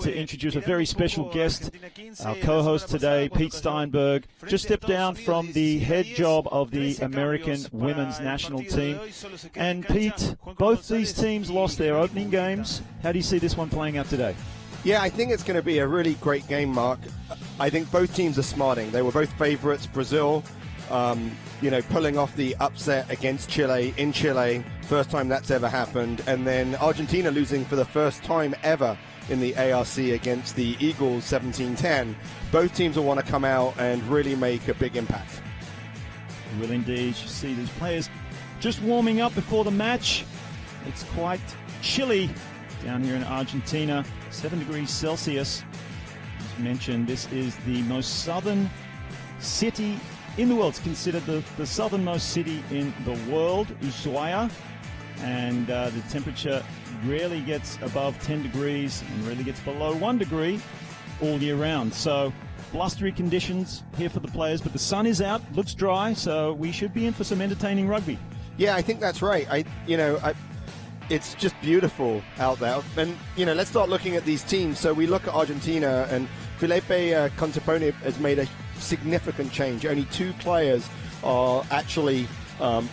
To introduce a very special guest, our co-host today, Pete Steinberg, just stepped down from the head job of the American women's national team. And Pete, both these teams lost their opening games. How do you see this one playing out today? Yeah, I think it's going to be a really great game, Mark. I think both teams are smarting. They were both favorites. Brazil, pulling off the upset against Chile in Chile, first time that's ever happened. And then Argentina losing for the first time ever in the ARC against the Eagles 17-10. Both teams will want to come out and really make a big impact. We will indeed. You see these players just warming up before the match. It's quite chilly down here in Argentina, 7 degrees Celsius. As mentioned, this is the most southern city in the world. It's considered the southernmost city in the world, Ushuaia. And the temperature rarely gets above 10 degrees and rarely gets below 1 degree all year round. So blustery conditions here for the players, but the sun is out, looks dry, so we should be in for some entertaining rugby. Yeah, I think that's right. It's just beautiful out there. And, let's start looking at these teams. So we look at Argentina, and Felipe Contepone has made a significant change. Only 2 players are actually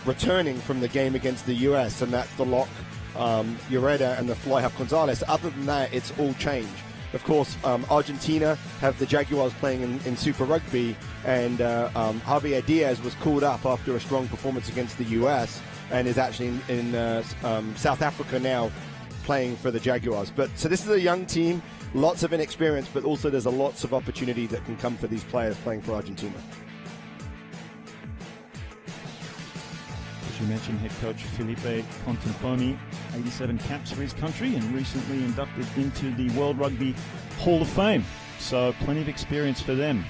returning from the game against the US, and that's the lock Ureda and the fly half Gonzalez. Other than that, it's all change. Of course, Argentina have the Jaguars playing in Super Rugby, and Javier Diaz was called up after a strong performance against the US and is actually in South Africa now playing for the Jaguars. So this is a young team, lots of inexperience, but also there's lots of opportunity that can come for these players playing for Argentina. You mentioned head coach Felipe Contemponi, 87 caps for his country and recently inducted into the World Rugby Hall of Fame. So plenty of experience for them.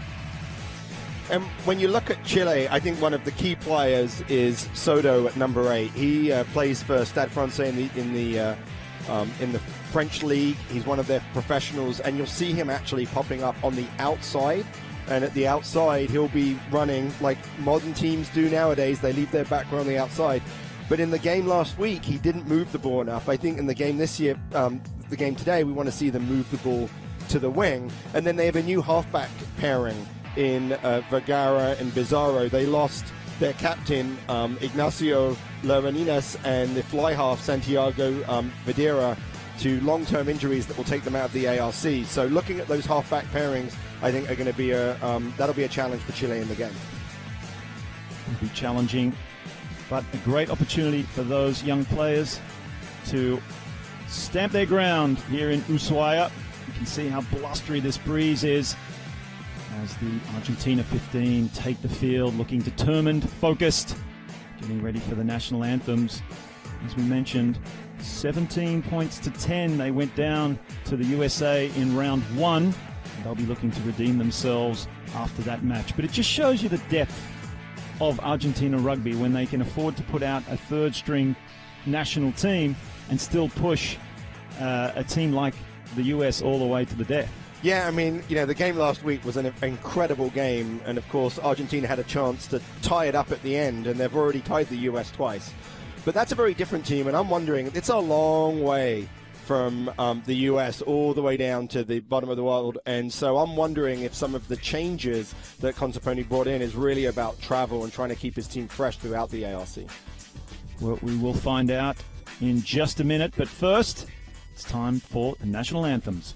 And when you look at Chile, I think one of the key players is Soto at number 8. He plays for Stade Francais in the French league. He's one of their professionals, and you'll see him actually popping up on the outside. And at the outside, he'll be running like modern teams do nowadays. They leave their backer on the outside. But in the game last week, he didn't move the ball enough. I think in the game this year, the game today, we want to see them move the ball to the wing. And then they have a new halfback pairing in Vergara and Bizarro. They lost their captain, Ignacio Lereninas, and the fly half, Santiago Videra, to long-term injuries that will take them out of the ARC. So looking at those halfback pairings, I think are going to be that'll be a challenge for Chile in the game. It'll be challenging, but a great opportunity for those young players to stamp their ground here in Ushuaia. You can see how blustery this breeze is as the Argentina 15 take the field, looking determined, focused, getting ready for the national anthems. As we mentioned, 17 points to 10. They went down to the USA in round 1. They'll be looking to redeem themselves after that match. But it just shows you the depth of Argentina rugby when they can afford to put out a third-string national team and still push a team like the US all the way to the death. Yeah, I mean, the game last week was an incredible game. And, of course, Argentina had a chance to tie it up at the end, and they've already tied the US twice. But that's a very different team, and I'm wondering, it's a long way from the US all the way down to the bottom of the world, and so I'm wondering if some of the changes that Contepone brought in is really about travel and trying to keep his team fresh throughout the ARC. Well, we will find out in just a minute, but first, it's time for the national anthems.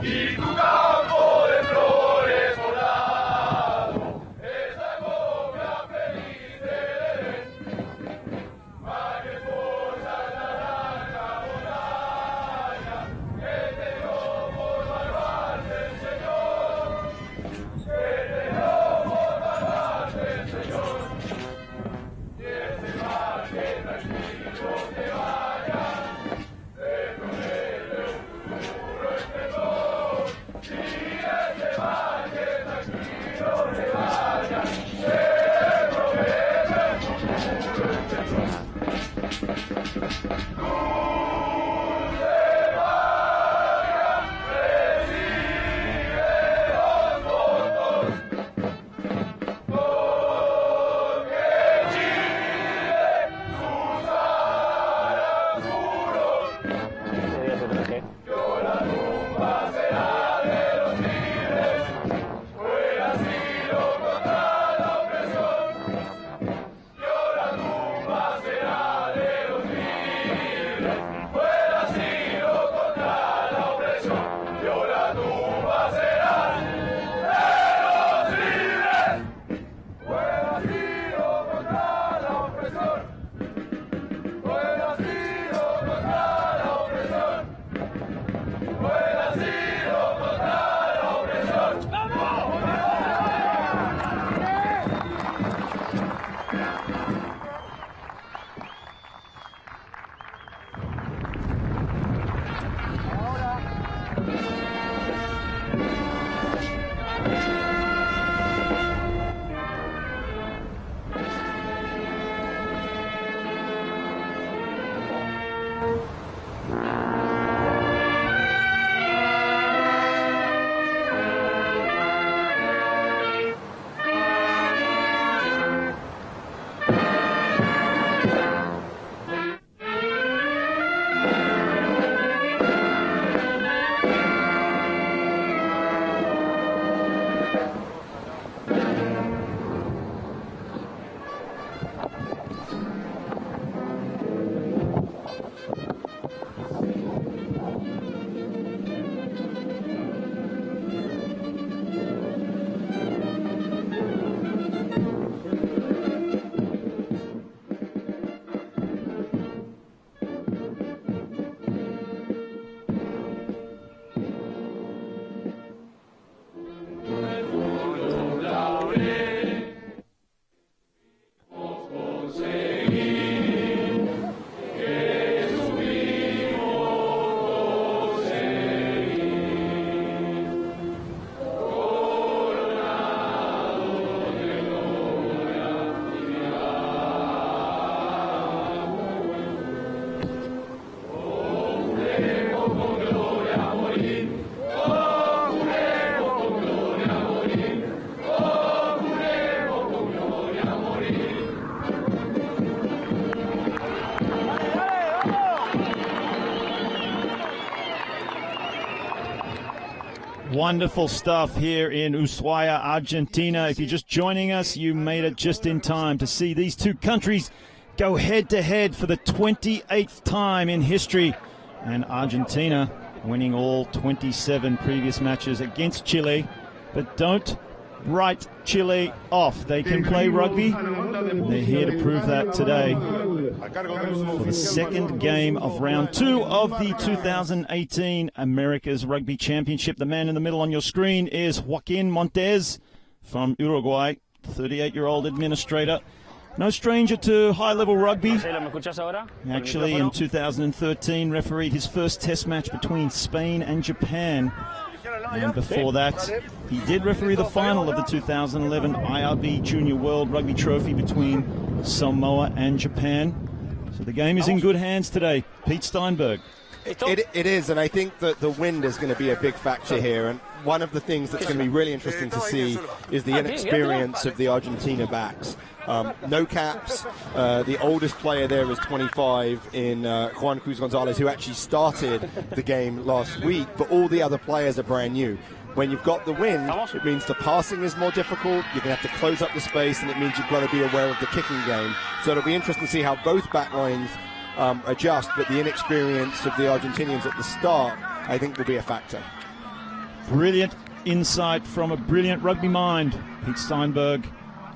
Y tu Wonderful stuff here in Ushuaia, Argentina. If you're just joining us, you made it just in time to see these two countries go head-to-head for the 28th time in history. And Argentina winning all 27 previous matches against Chile. But don't write Chile off. They can play rugby, and they're here to prove that today for the second game of round 2 of the 2018 America's Rugby Championship. The man in the middle on your screen is Joaquin Montes from Uruguay, 38-year-old administrator. No stranger to high-level rugby. Actually, in 2013, refereed his first test match between Spain and Japan. And before that, he did referee the final of the 2011 IRB Junior World Rugby Trophy between Samoa and Japan. So the game is in good hands today. Pete Steinberg. It is, and I think that the wind is going to be a big factor here. And one of the things that's going to be really interesting to see is the inexperience of the Argentina backs. No caps. The oldest player there is 25 in Juan Cruz Gonzalez, who actually started the game last week, but all the other players are brand new. When you've got the wind, it means the passing is more difficult. You're going to have to close up the space, and it means you've got to be aware of the kicking game. So it'll be interesting to see how both back lines adjust, but the inexperience of the Argentinians at the start, I think, will be a factor. Brilliant insight from a brilliant rugby mind. Pete Steinberg,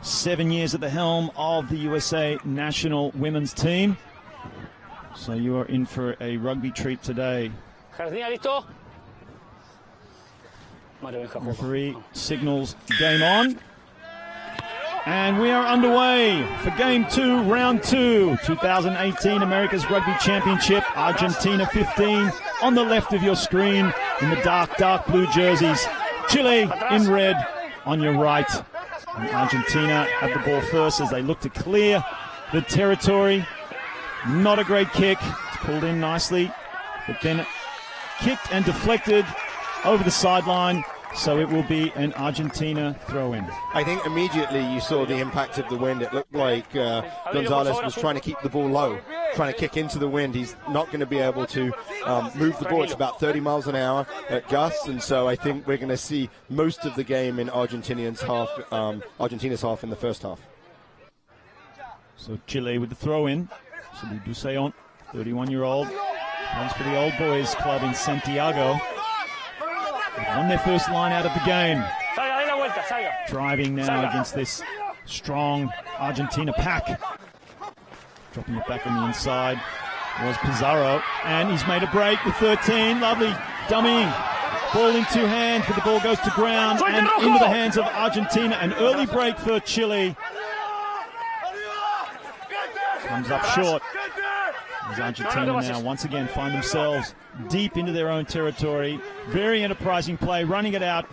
7 years at the helm of the USA national women's team. So you are in for a rugby treat today. Referee signals game on. And we are underway for Game 2, Round 2, 2018 America's Rugby Championship. Argentina 15 on the left of your screen in the dark, dark blue jerseys. Chile in red on your right. And Argentina have the ball first as they look to clear the territory. Not a great kick. It's pulled in nicely, but then kicked and deflected over the sideline. So it will be an Argentina throw-in. I think immediately you saw the impact of the wind. It looked like Gonzalez was trying to keep the ball low, trying to kick into the wind. He's not going to be able to move the ball. It's about 30 miles an hour at gusts, and so I think we're going to see most of the game in Argentina's half in the first half. So Chile with the throw-in. Salud Duseon, 31-year-old, plays for the Old Boys Club in Santiago. They've won their first line out of the game. Driving now against this strong Argentina pack. Dropping it back on the inside was Pizarro, and he's made a break with 13. Lovely dummying. Ball in two hands, but the ball goes to ground and into the hands of Argentina. An early break for Chile. Comes up short. As Argentina now once again find themselves deep into their own territory. Very enterprising play, running it out.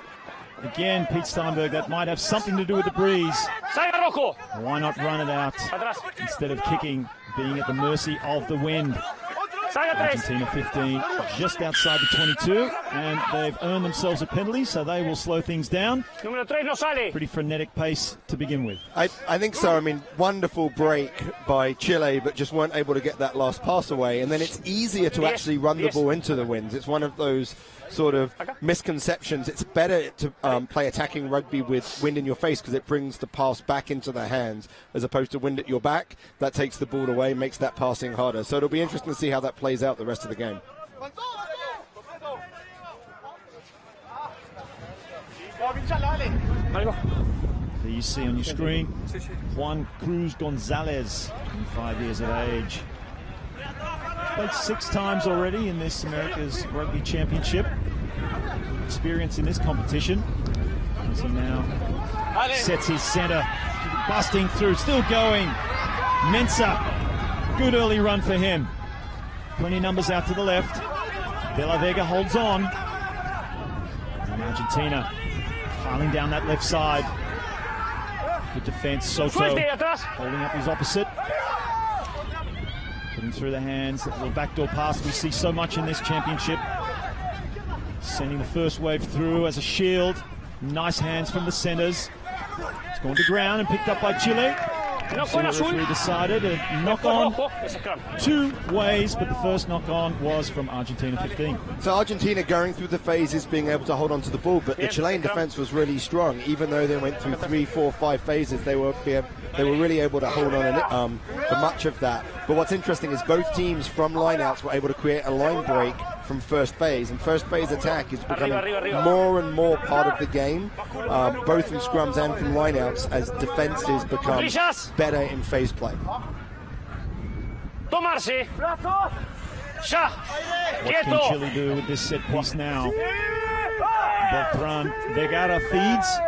Again, Pete Steinberg, that might have something to do with the breeze. Why not run it out instead of kicking, being at the mercy of the wind? Argentina 15, just outside the 22, and they've earned themselves a penalty, so they will slow things down. Pretty frenetic pace to begin with. I think so. I mean, wonderful break by Chile, but just weren't able to get that last pass away. And then it's easier to actually run the ball into the winds. It's one of those sort of misconceptions. It's better to play attacking rugby with wind in your face because it brings the pass back into the hands as opposed to wind at your back. That takes the ball away, makes that passing harder. So it'll be interesting to see how that plays out the rest of the game. There you see on your screen Juan Cruz Gonzalez, 25 years of age. Played 6 times already in this America's Rugby Championship. Experience in this competition as he now sets his centre, busting through, still going. Mensah, good early run for him. Plenty of numbers out to the left. De La Vega holds on. And Argentina piling down that left side. Good defence, Soto holding up his opposite. Putting through the hands, that little backdoor pass we see so much in this championship. Sending the first wave through as a shield. Nice hands from the centres. It's gone to ground and picked up by Chile. So the referee decided a knock-on 2 ways, but the first knock-on was from Argentina 15. So Argentina going through the phases, being able to hold on to the ball, but the Chilean defense was really strong. Even though they went through 3, 4, 5 phases, they were really able to hold on for much of that. But what's interesting is both teams from lineouts were able to create a line break from first phase, and first phase attack is becoming more and more part of the game, both from scrums and from lineouts, as defenses become better in phase play. What can Chile do with this set piece now? Beltran Vegara feeds.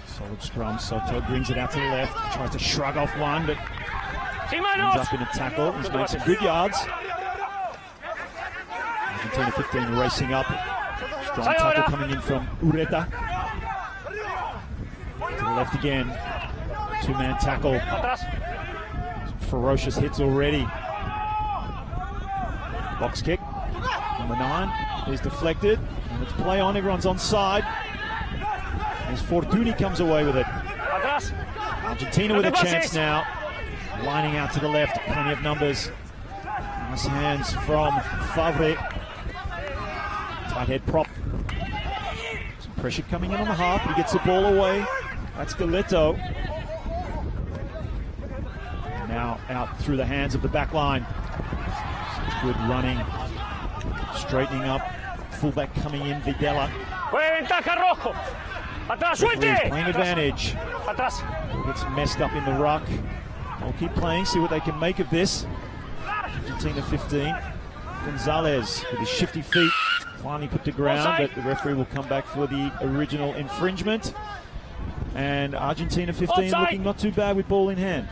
Solid scrum. Soto brings it out to the left. Tries to shrug off one, but ends up in a tackle. He's made some good yards. Argentina 15 racing up. Strong tackle coming in from Ureta. To the left again. 2-man tackle. Some ferocious hits already. Box kick. Number 9 is deflected. And it's play on. Everyone's on side. As Fortuny comes away with it. Argentina with a chance now. Lining out to the left. Plenty of numbers. Nice hands from Favre. Tight head prop. Some pressure coming in on the half. He gets the ball away. That's Galeto. Now out through the hands of the back line. Such good running. Straightening up. Fullback coming in, Videla. Playing advantage. Gets messed up in the ruck. They'll keep playing, see what they can make of this. Argentina 15. Gonzalez with his shifty feet finally put to ground, but the referee will come back for the original infringement. And Argentina 15 looking not too bad with ball in hand.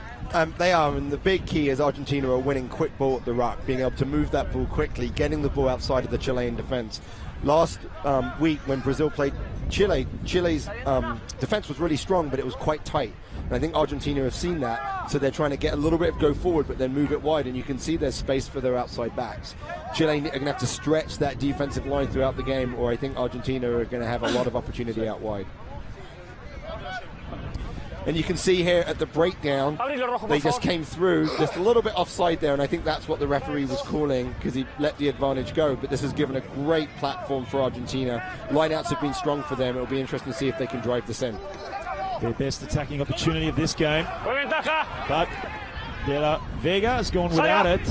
They are, and the big key is Argentina are winning quick ball at the ruck, being able to move that ball quickly, getting the ball outside of the Chilean defense. Last week when Brazil played Chile, Chile's defense was really strong, but it was quite tight. And I think Argentina have seen that, so they're trying to get a little bit of go forward, but then move it wide, and you can see there's space for their outside backs. Chile are going to have to stretch that defensive line throughout the game, or I think Argentina are going to have a lot of opportunity out wide. And you can see here at the breakdown, they just came through, just a little bit offside there, and I think that's what the referee was calling because he let the advantage go. But this has given a great platform for Argentina. Lineouts have been strong for them. It'll be interesting to see if they can drive this in. Their best attacking opportunity of this game. But De La Vega has gone without it.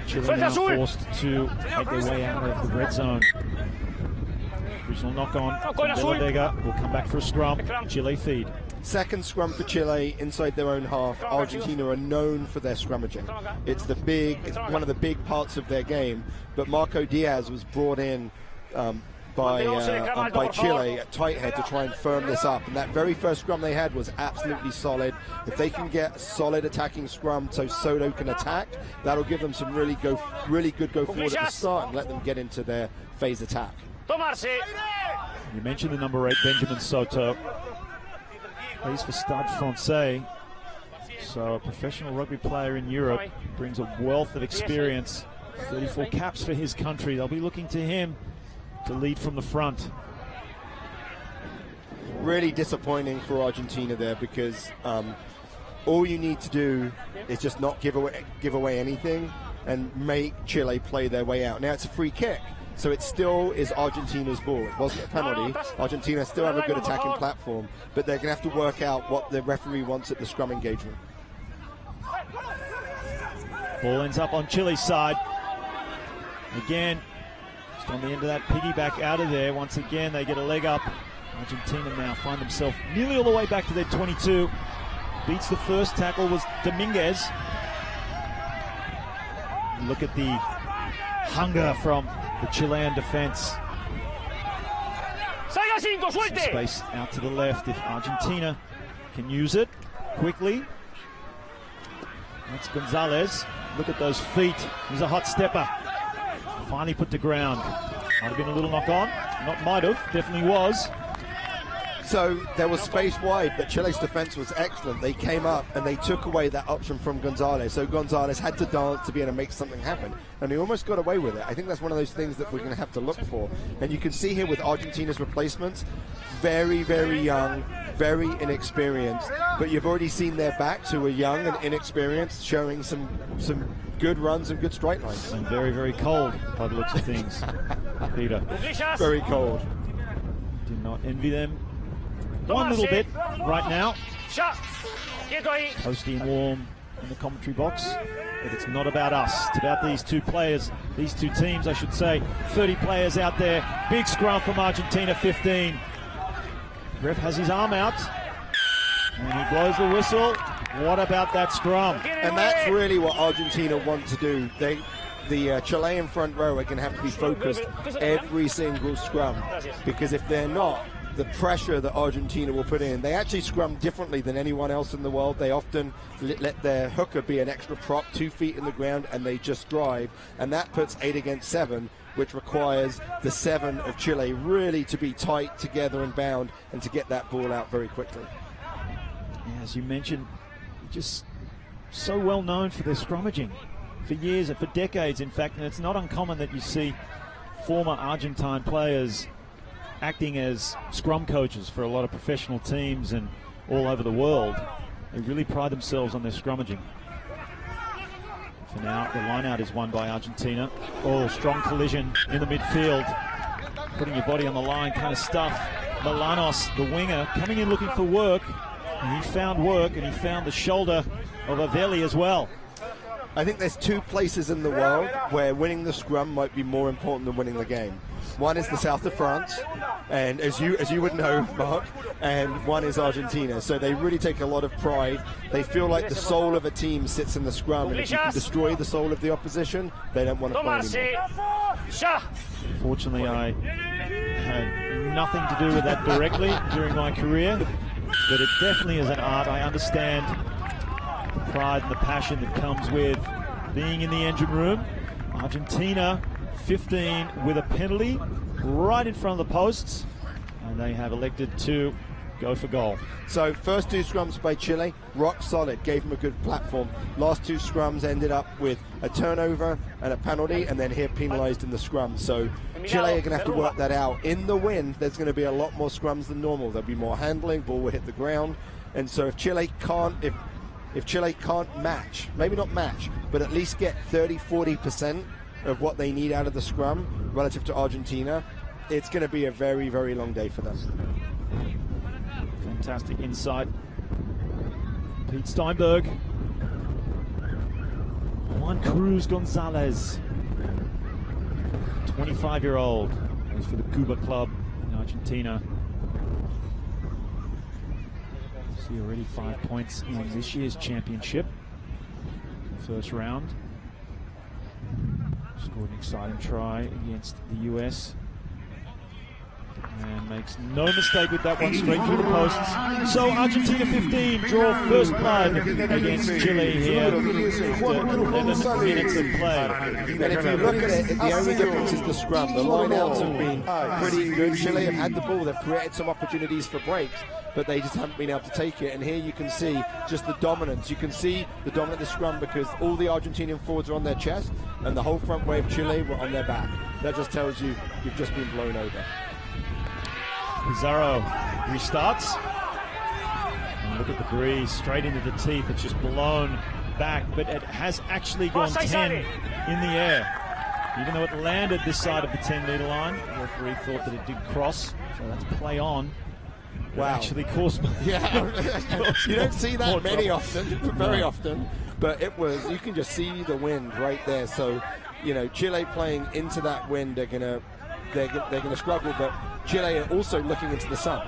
Chile now forced to make their way out of the red zone. Original knock on. De La Vega will come back for a scrum. Chile feed. Second scrum for Chile inside their own half. Argentina are known for their scrummaging. It's one of the big parts of their game. But Marco Diaz was brought in by Chile at tight head to try and firm this up. And that very first scrum they had was absolutely solid. If they can get a solid attacking scrum so Soto can attack, that'll give them some really good go forward at the start and let them get into their phase attack. You mentioned the number 8, Benjamin Soto. Plays for Stade Francais, so a professional rugby player in Europe, brings a wealth of experience. 34 caps for his country. They'll be looking to him to lead from the front. Really disappointing for Argentina there, because all you need to do is just not give away anything and make Chile play their way out. Now it's a free kick, so it still is Argentina's ball. It wasn't a penalty. Argentina still have a good attacking platform, but they're going to have to work out what the referee wants at the scrum engagement. Ball ends up on Chile's side. Again, just on the end of that piggyback out of there. Once again, they get a leg up. Argentina now find themselves nearly all the way back to their 22. Beats the first tackle was Dominguez. Look at the hunger from the Chilean defense. Some space out to the left if Argentina can use it quickly. That's Gonzalez. Look at those feet. He's a hot stepper. Finally put to ground. Might have been a little knock on. Not might have, definitely was. So there was space wide, but Chile's defense was excellent. They came up and they took away that option from Gonzalez. So Gonzalez had to dance to be able to make something happen. And he almost got away with it. I think that's one of those things that we're going to have to look for. And you can see here with Argentina's replacements, very, very young, very inexperienced, but you've already seen their backs, who are young and inexperienced, showing some good runs and good straight lines. And very, very cold by the looks of things, Peter. Very cold. Do not envy them one little bit right now. Toasty and warm in the commentary box, but it's not about us. It's about these two players, these two teams, I should say. 30 players out there. Big scrum from Argentina, 15. Ref has his arm out, and he blows the whistle. What about that scrum? And that's really what Argentina want to do. The Chilean front row are going to have to be focused every single scrum, because if they're not, the pressure that Argentina will put in. They actually scrum differently than anyone else in the world. They often let their hooker be an extra prop 2 feet in the ground, and they just drive, and that puts 8 against 7, which requires the 7 of Chile really to be tight together and bound and to get that ball out very quickly. Yeah, as you mentioned, just so well known for their scrummaging for years and for decades, in fact, and it's not uncommon that you see former Argentine players acting as scrum coaches for a lot of professional teams and all over the world. They really pride themselves on their scrummaging. For now, the line-out is won by Argentina. Oh, strong collision in the midfield. Putting your body on the line kind of stuff. Melanos, the winger, coming in looking for work. And he found work, and he found the shoulder of Avelli as well. I think there's 2 places in the world where winning the scrum might be more important than winning the game. One is the south of France, and as you would know, Mark, and one is Argentina. So they really take a lot of pride. They feel like the soul of a team sits in the scrum, and if you can destroy the soul of the opposition, they don't want to play anymore. Fortunately, I had nothing to do with that directly during my career, but it definitely is an art. I understand the pride and the passion that comes with being in the engine room. Argentina 15 with a penalty right in front of the posts, and they have elected to go for goal. So first 2 scrums by Chile, rock solid, gave them a good platform. Last 2 scrums ended up with a turnover and a penalty, and then here penalized in the scrum. So Chile are going to have to work that out. In the wind, there's going to be a lot more scrums than normal. There'll be more handling, ball will hit the ground, and so if Chile can't match, maybe not match, but at least get 30-40% of what they need out of the scrum relative to Argentina, it's going to be a very, very long day for them. Fantastic insight. Pete Steinberg. Juan Cruz Gonzalez, 25-year-old, plays for the Cuba club in Argentina. See already 5 points in this year's championship. First round. Scored an exciting try against the US. And makes no mistake with that one, straight through the posts. So Argentina 15 draw first blood against Chile here after 11 minutes of play. And if you look at it, the only difference is the scrum. The lineouts have been pretty good. Chile have had the ball, they've created some opportunities for breaks, but they just haven't been able to take it. And here you can see just the dominance. You can see the dominant of the scrum because all the Argentinian forwards are on their chest and the whole front wave of Chile were on their back. That just tells you you've just been blown over. Pizarro restarts. And look at the breeze, straight into the teeth. It's just blown back, but it has actually gone 10 in the air. Even though it landed this side of the 10-meter line, the referee thought that it did cross, so that's play on. Wow. Actually caused you don't see that very often, but it was, you can just see the wind right there. So, you know, Chile playing into that wind, they're gonna struggle, but Chile are also looking into the sun,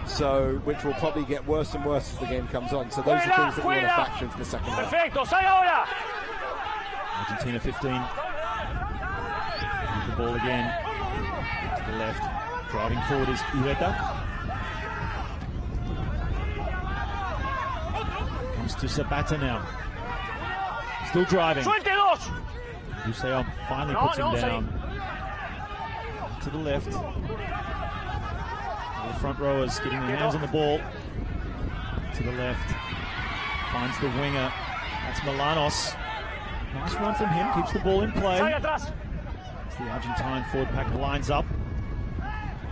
so which will probably get worse and worse as the game comes on. So those are things that we want to factor into the second half. Argentina 15. With the ball again to the left. Driving forward is Ureta. Comes to Sabata now. Still driving. Buseon finally puts him down. To the left. All the front rowers getting their hands on the ball. To the left. Finds the winger. That's Melanos. Nice run from him. Keeps the ball in play. As the Argentine forward pack lines up.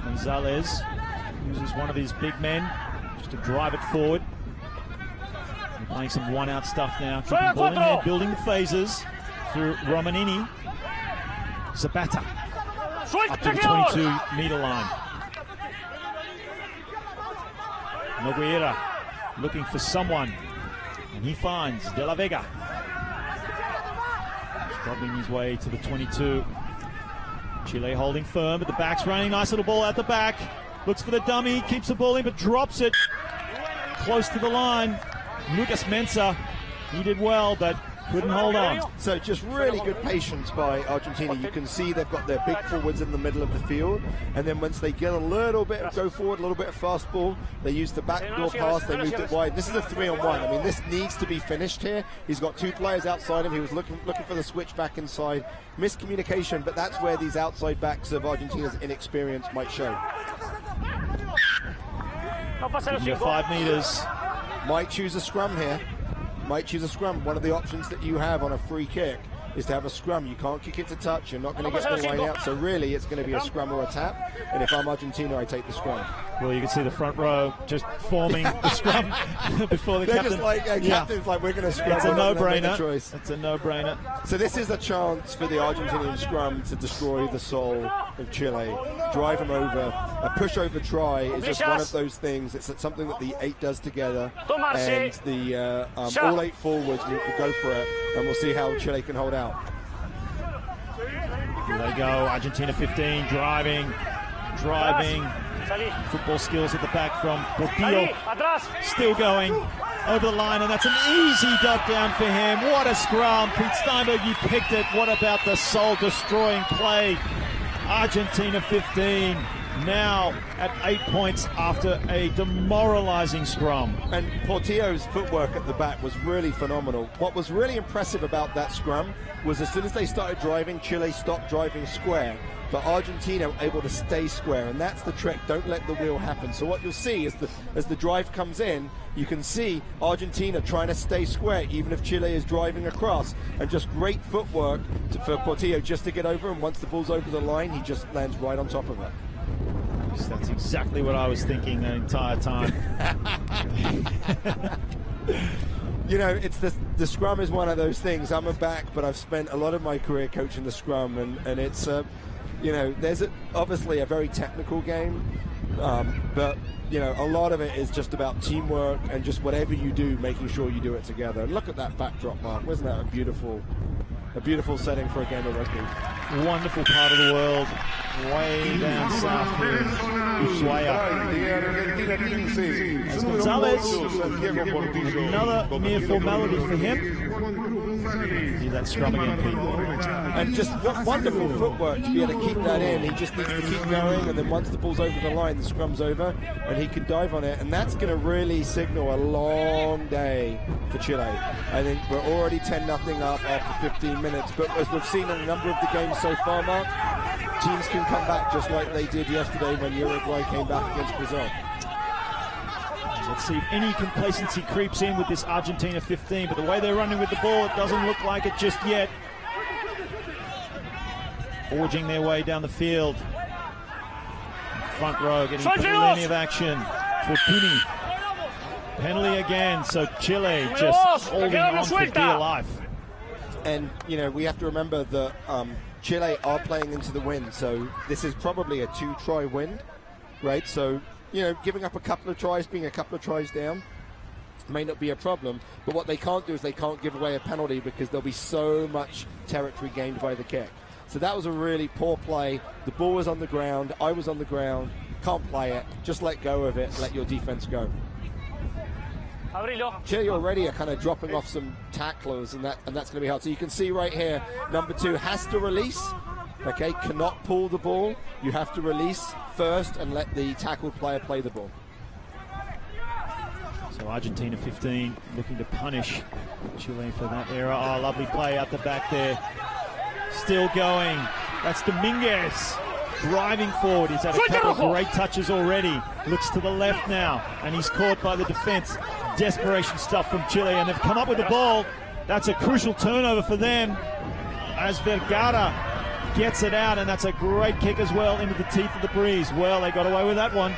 Gonzalez uses one of his big men. just to drive it forward. They're playing some one-out stuff now. Keeping the ball in there, building the phases through Romanini. Zapata up to the 22-meter line. Nogueira looking for someone, and he finds De La Vega. Struggling his way to the 22. Chile holding firm, but the back's running. Nice little ball out the back. Looks for the dummy, keeps the ball in, but drops it close to the line. Lucas Mensah, he did well, but couldn't hold on. So just really good patience by Argentina. You can see they've got their big forwards in the middle of the field, and then once they get a little bit of go forward, a little bit of fast ball, they use the backdoor pass, they moved it wide. This is a 3-on-1. I mean, this needs to be finished here. He's got two players outside him. He was looking for the switch back inside. Miscommunication, but that's where these outside backs of Argentina's inexperience might show. 5 meters. Might choose a scrum here. Might choose a scrum. One of the options that you have on a free kick is to have a scrum. You can't kick it to touch. You're not going to get the line out. So really, it's going to be a scrum or a tap. And if I'm Argentina, I take the scrum. Well, you can see the front row just forming the scrum before the captain. Just like, captain's like, we're going to scrum. It's a no-brainer. It's a no-brainer. So this is a chance for the Argentinian scrum to destroy the soul of Chile. Drive them over. A push-over try is just one of those things. It's something that the 8 does together. And the all 8 forwards will go for it. And we'll see how Chile can hold out. Here they go. Argentina 15, driving. Football skills at the back from Portillo. Still going over the line, and that's an easy dot down for him. What a scrum. Pete Steinberg, you picked it. What about the soul-destroying play? Argentina 15, now at 8 points after a demoralizing scrum. And Portillo's footwork at the back was really phenomenal. What was really impressive about that scrum was as soon as they started driving, Chile stopped driving square. But Argentina were able to stay square, and that's the trick. Don't let the wheel happen. So what you'll see is as the drive comes in, you can see Argentina trying to stay square, even if Chile is driving across. And just great footwork for Portillo just to get over, and once the ball's over the line, he just lands right on top of it. That's exactly what I was thinking the entire time. You know, it's the scrum is one of those things. I'm a back, but I've spent a lot of my career coaching the scrum, and it's you know, there's obviously a very technical game, but you know, a lot of it is just about teamwork and just whatever you do, making sure you do it together. And look at that backdrop, Mark. Wasn't that a beautiful setting for a game of rugby? Wonderful part of the world, way down south here in Ushuaia. As Gonzalez, another mere formality for him. See that scrum again, Pete. And just wonderful footwork to be able to keep that in. He just needs to keep going, and then once the ball's over the line, the scrum's over, and he can dive on it. And that's going to really signal a long day for Chile. I think we're already 10-0 up after 15 minutes, but as we've seen in a number of the games so far, Mark, teams can come back just like they did yesterday when Uruguay came back against Brazil. Let's see if any complacency creeps in with this Argentina 15, but the way they're running with the ball, it doesn't look like it just yet. Forging their way down the field. Front row getting plenty of action. Fortuny. Penalty again, so Chile just holding on for dear life. And, you know, we have to remember that Chile are playing into the wind, so this is probably a 2-try win, right? So, you know, giving up a couple of tries, being a couple of tries down may not be a problem, but what they can't do is they can't give away a penalty because there'll be so much territory gained by the kick. So that was a really poor play. The ball was on the ground, I was on the ground, can't play it, just let go of it, let your defense go. Chile already are kind of dropping off some tacklers, and that's going to be hard. So you can see right here, number 2 has to release, okay, cannot pull the ball. You have to release first and let the tackled player play the ball. So Argentina 15 looking to punish Chile for that error. Oh, lovely play out the back there. Still going. That's Dominguez driving forward. He's had a couple of great touches already. Looks to the left now, and he's caught by the defense. Desperation stuff from Chile, and they've come up with the ball. That's a crucial turnover for them as Vergara gets it out, and that's a great kick as well into the teeth of the breeze. Well, they got away with that one.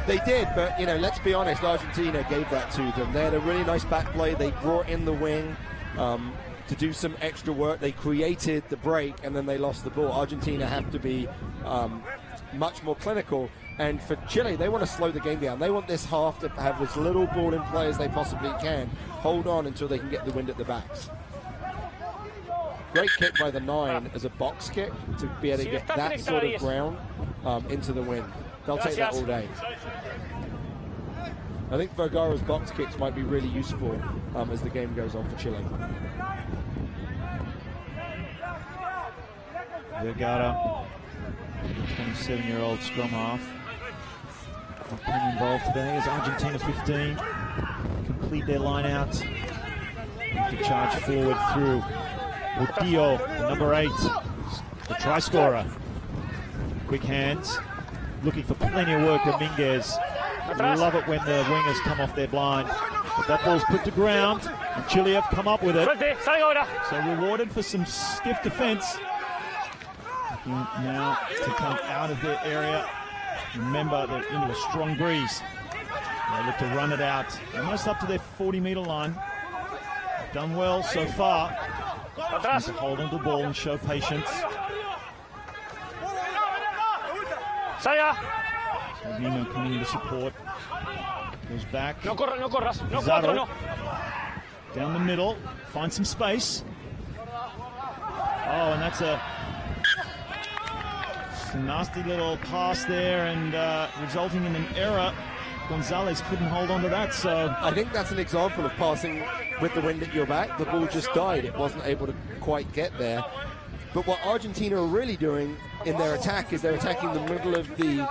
They did, but, you know, let's be honest, Argentina gave that to them. They had a really nice back play. They brought in the wing to do some extra work. They created the break, and then they lost the ball. Argentina have to be much more clinical. And for Chile, they want to slow the game down. They want this half to have as little ball in play as they possibly can. Hold on until they can get the wind at the backs. Great kick by the 9 as a box kick to be able to get that sort of ground into the wind. They'll take that all day. I think Vergara's box kicks might be really useful as the game goes on for Chile. Vergara, 27-year-old scrum half. Being involved today as Argentina 15 complete their line out to charge forward through Portillo, number 8, the try scorer. Quick hands, looking for plenty of work. Dominguez, love it when the wingers come off their blind. But that ball's put to ground, and Chile have come up with it. So rewarded for some stiff defense. Looking now to come out of their area. Remember, they're into a strong breeze. They look to run it out, almost up to their 40-meter line. Done well so far. To hold on to the ball and show patience. Nino coming into support. Goes back. Pizarro. Down the middle. Finds some space. Oh, and that's a nasty little pass there, and resulting in an error. Gonzalez couldn't hold on to that, so I think that's an example of passing with the wind at your back. The ball just died. It wasn't able to quite get there. But what Argentina are really doing in their attack is they're attacking the middle of the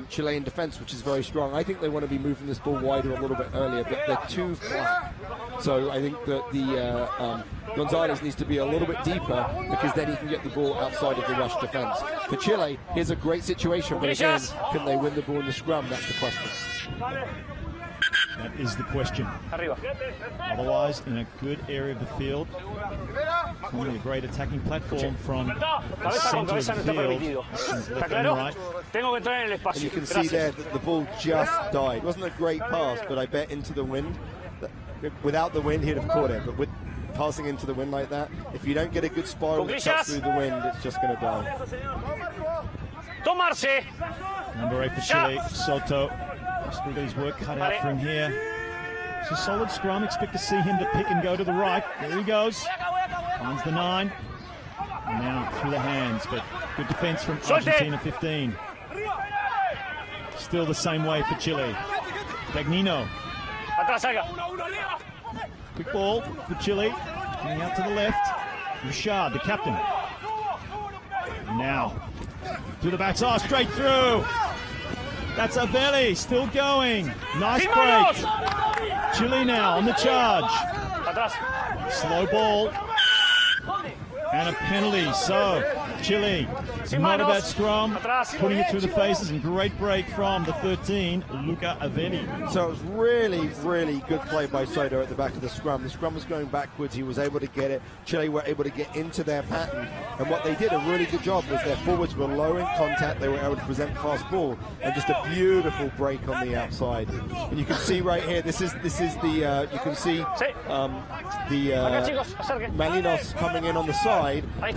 Chilean defense, which is very strong. I think they want to be moving this ball wider a little bit earlier, but they're too flat. So I think that the Gonzalez needs to be a little bit deeper, because then he can get the ball outside of the rush defense. For Chile, here's a great situation, but again, can they win the ball in the scrum? That's the question. That is the question. Otherwise, in a good area of the field, really a great attacking platform from the center of the field, left and right. And you can see there that the ball just died. It wasn't a great pass, but I bet into the wind. Without the wind, he'd have caught it, but with passing into the wind like that, if you don't get a good spiral that cuts through the wind, it's just going to die. Number 8 for Chile, Soto. Still got his work cut out for him here. It's a solid scrum. Expect to see him to pick and go to the right. There he goes. Finds the 9. And now through the hands, but good defense from Argentina 15. Still the same way for Chile. Dagnino. Quick ball for Chile. Coming out to the left. Richard, the captain. And now to the backside, straight through. That's Avelli, still going. Nice break. Chile now on the charge. Slow ball. And a penalty. So, Chile, not a bad scrum. Putting it through the faces, and great break from the 13, Luca Avelli. So it was really, really good play by Soto at the back of the scrum. The scrum was going backwards. He was able to get it. Chile were able to get into their pattern. And what they did, a really good job, was their forwards were low in contact. They were able to present fast ball, and just a beautiful break on the outside. And you can see right here, this is the you can see Malinos coming in on the side,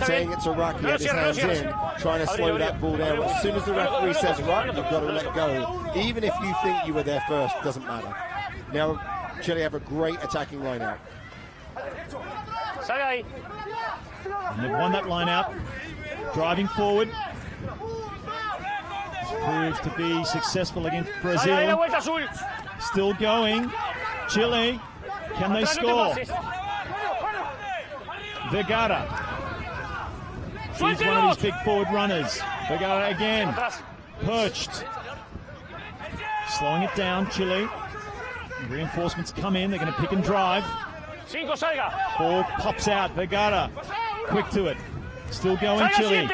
saying it's a ruck. He had his hands in, trying to slow that ball down. As soon as the referee says ruck, you've got to let go. Even if you think you were there first, doesn't matter. Now, Chile have a great attacking line-out. And they've won that line-out. Driving forward. This proves to be successful against Brazil. Still going. Chile, can they score? Vergara. He's one of these big forward runners. Vergara again. Perched. Slowing it down, Chile. Reinforcements come in. They're going to pick and drive. Ball pops out. Vergara. Quick to it. Still going, Chile.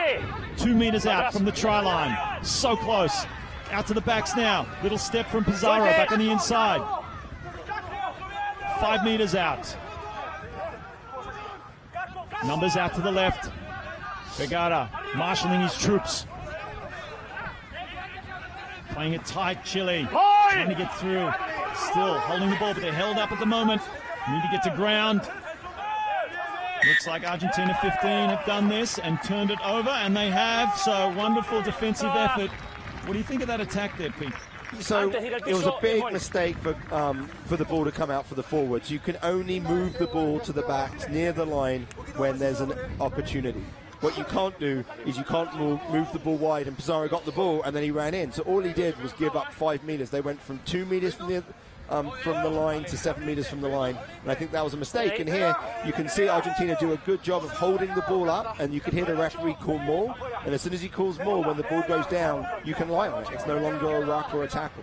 2 meters out from the try line. So close. Out to the backs now. Little step from Pizarro back on the inside. 5 meters out. Numbers out to the left. Vergara marshalling his troops. Playing it tight, Chile. Trying to get through. Still holding the ball, but they're held up at the moment. Need to get to ground. Looks like Argentina 15 have done this and turned it over, and they have. So wonderful defensive effort. What do you think of that attack there, Pete? So it was a big mistake for the ball to come out for the forwards. You can only move the ball to the backs near the line when there's an opportunity. What you can't do is you can't move the ball wide, and Pizarro got the ball and then he ran in. So all he did was give up 5 meters. They went from 2 meters from the line to 7 meters from the line, and I think that was a mistake. And here you can see Argentina do a good job of holding the ball up, and you can hear the referee call more, and as soon as he calls more, when the ball goes down, you can lie on it. It's no longer a ruck or a tackle.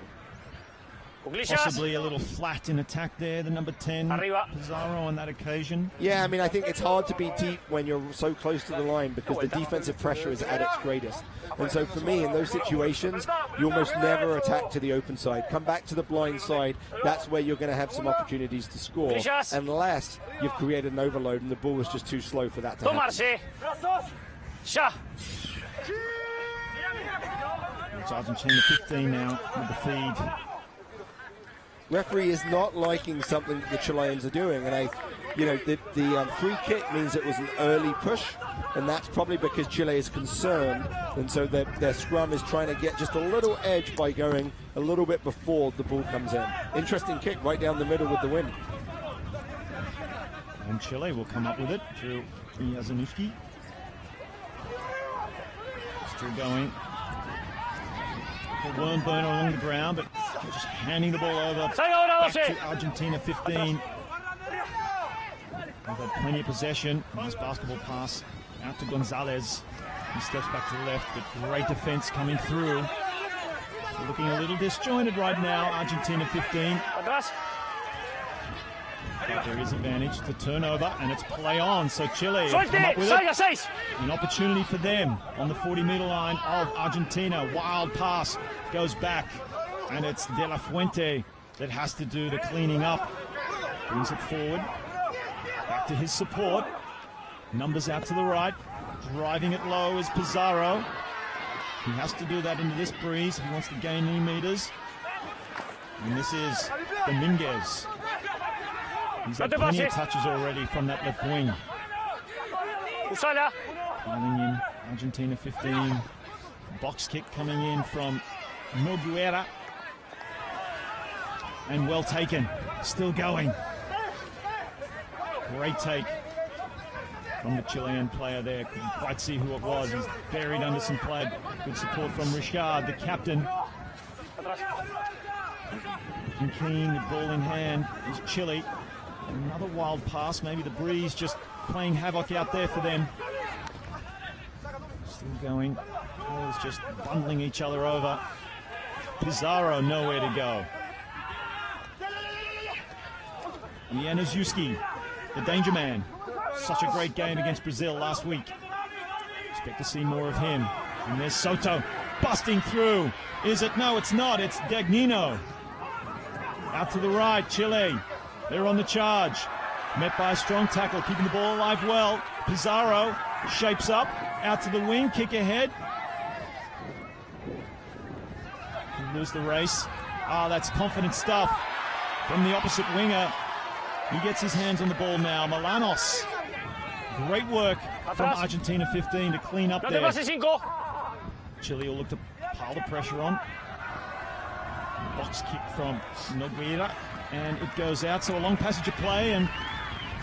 Possibly a little flat in attack there, the number 10, Pizarro, on that occasion. Yeah, I mean, I think it's hard to be deep when you're so close to the line because the defensive pressure is at its greatest. And so for me, in those situations, you almost never attack to the open side. Come back to the blind side. That's where you're going to have some opportunities to score, unless you've created an overload and the ball was just too slow for that to happen. It's Argentina 15 now with the feed. Referee is not liking something that the Chileans are doing, and the free kick means it was an early push, and that's probably because Chile is concerned, and so their scrum is trying to get just a little edge by going a little bit before the ball comes in. Interesting kick right down the middle with the wind. And Chile will come up with it through Yazanuski. Still going. The worm burner along the ground, but just handing the ball over back to Argentina 15. They've had plenty of possession. Nice basketball pass out to Gonzalez. He steps back to the left, but great defense coming through. So looking a little disjointed right now, Argentina 15. But there is advantage to turnover, and it's play on. So Chile have come up with it. An opportunity for them on the 40-meter line of Argentina. Wild pass goes back, and it's De La Fuente that has to do the cleaning up. Brings it forward. Back to his support. Numbers out to the right. Driving it low is Pizarro. He has to do that into this breeze if he wants to gain any meters. And this is Dominguez. He's had plenty of touches already from that left wing. Piling in Argentina 15. Box kick coming in from Nogueira. And well taken. Still going. Great take from the Chilean player there. Couldn't quite see who it was. He's buried under some play. Good support from Richard, the captain. Looking keen, the ball in hand is Chile. Another wild pass, maybe the breeze just playing havoc out there for them. Still going. Players just bundling each other over. Pizarro nowhere to go. Januszewski, the danger man. Such a great game against Brazil last week. Expect to see more of him. And there's Soto busting through. Is it? No, it's not. It's Dagnino. Out to the right, Chile. They're on the charge. Met by a strong tackle, keeping the ball alive well. Pizarro shapes up, out to the wing, kick ahead. Lose the race. That's confident stuff from the opposite winger. He gets his hands on the ball now. Malanos. Great work from Argentina 15 to clean up there. Chile will look to pile the pressure on. Box kick from Nogueira. And it goes out, so a long passage of play, and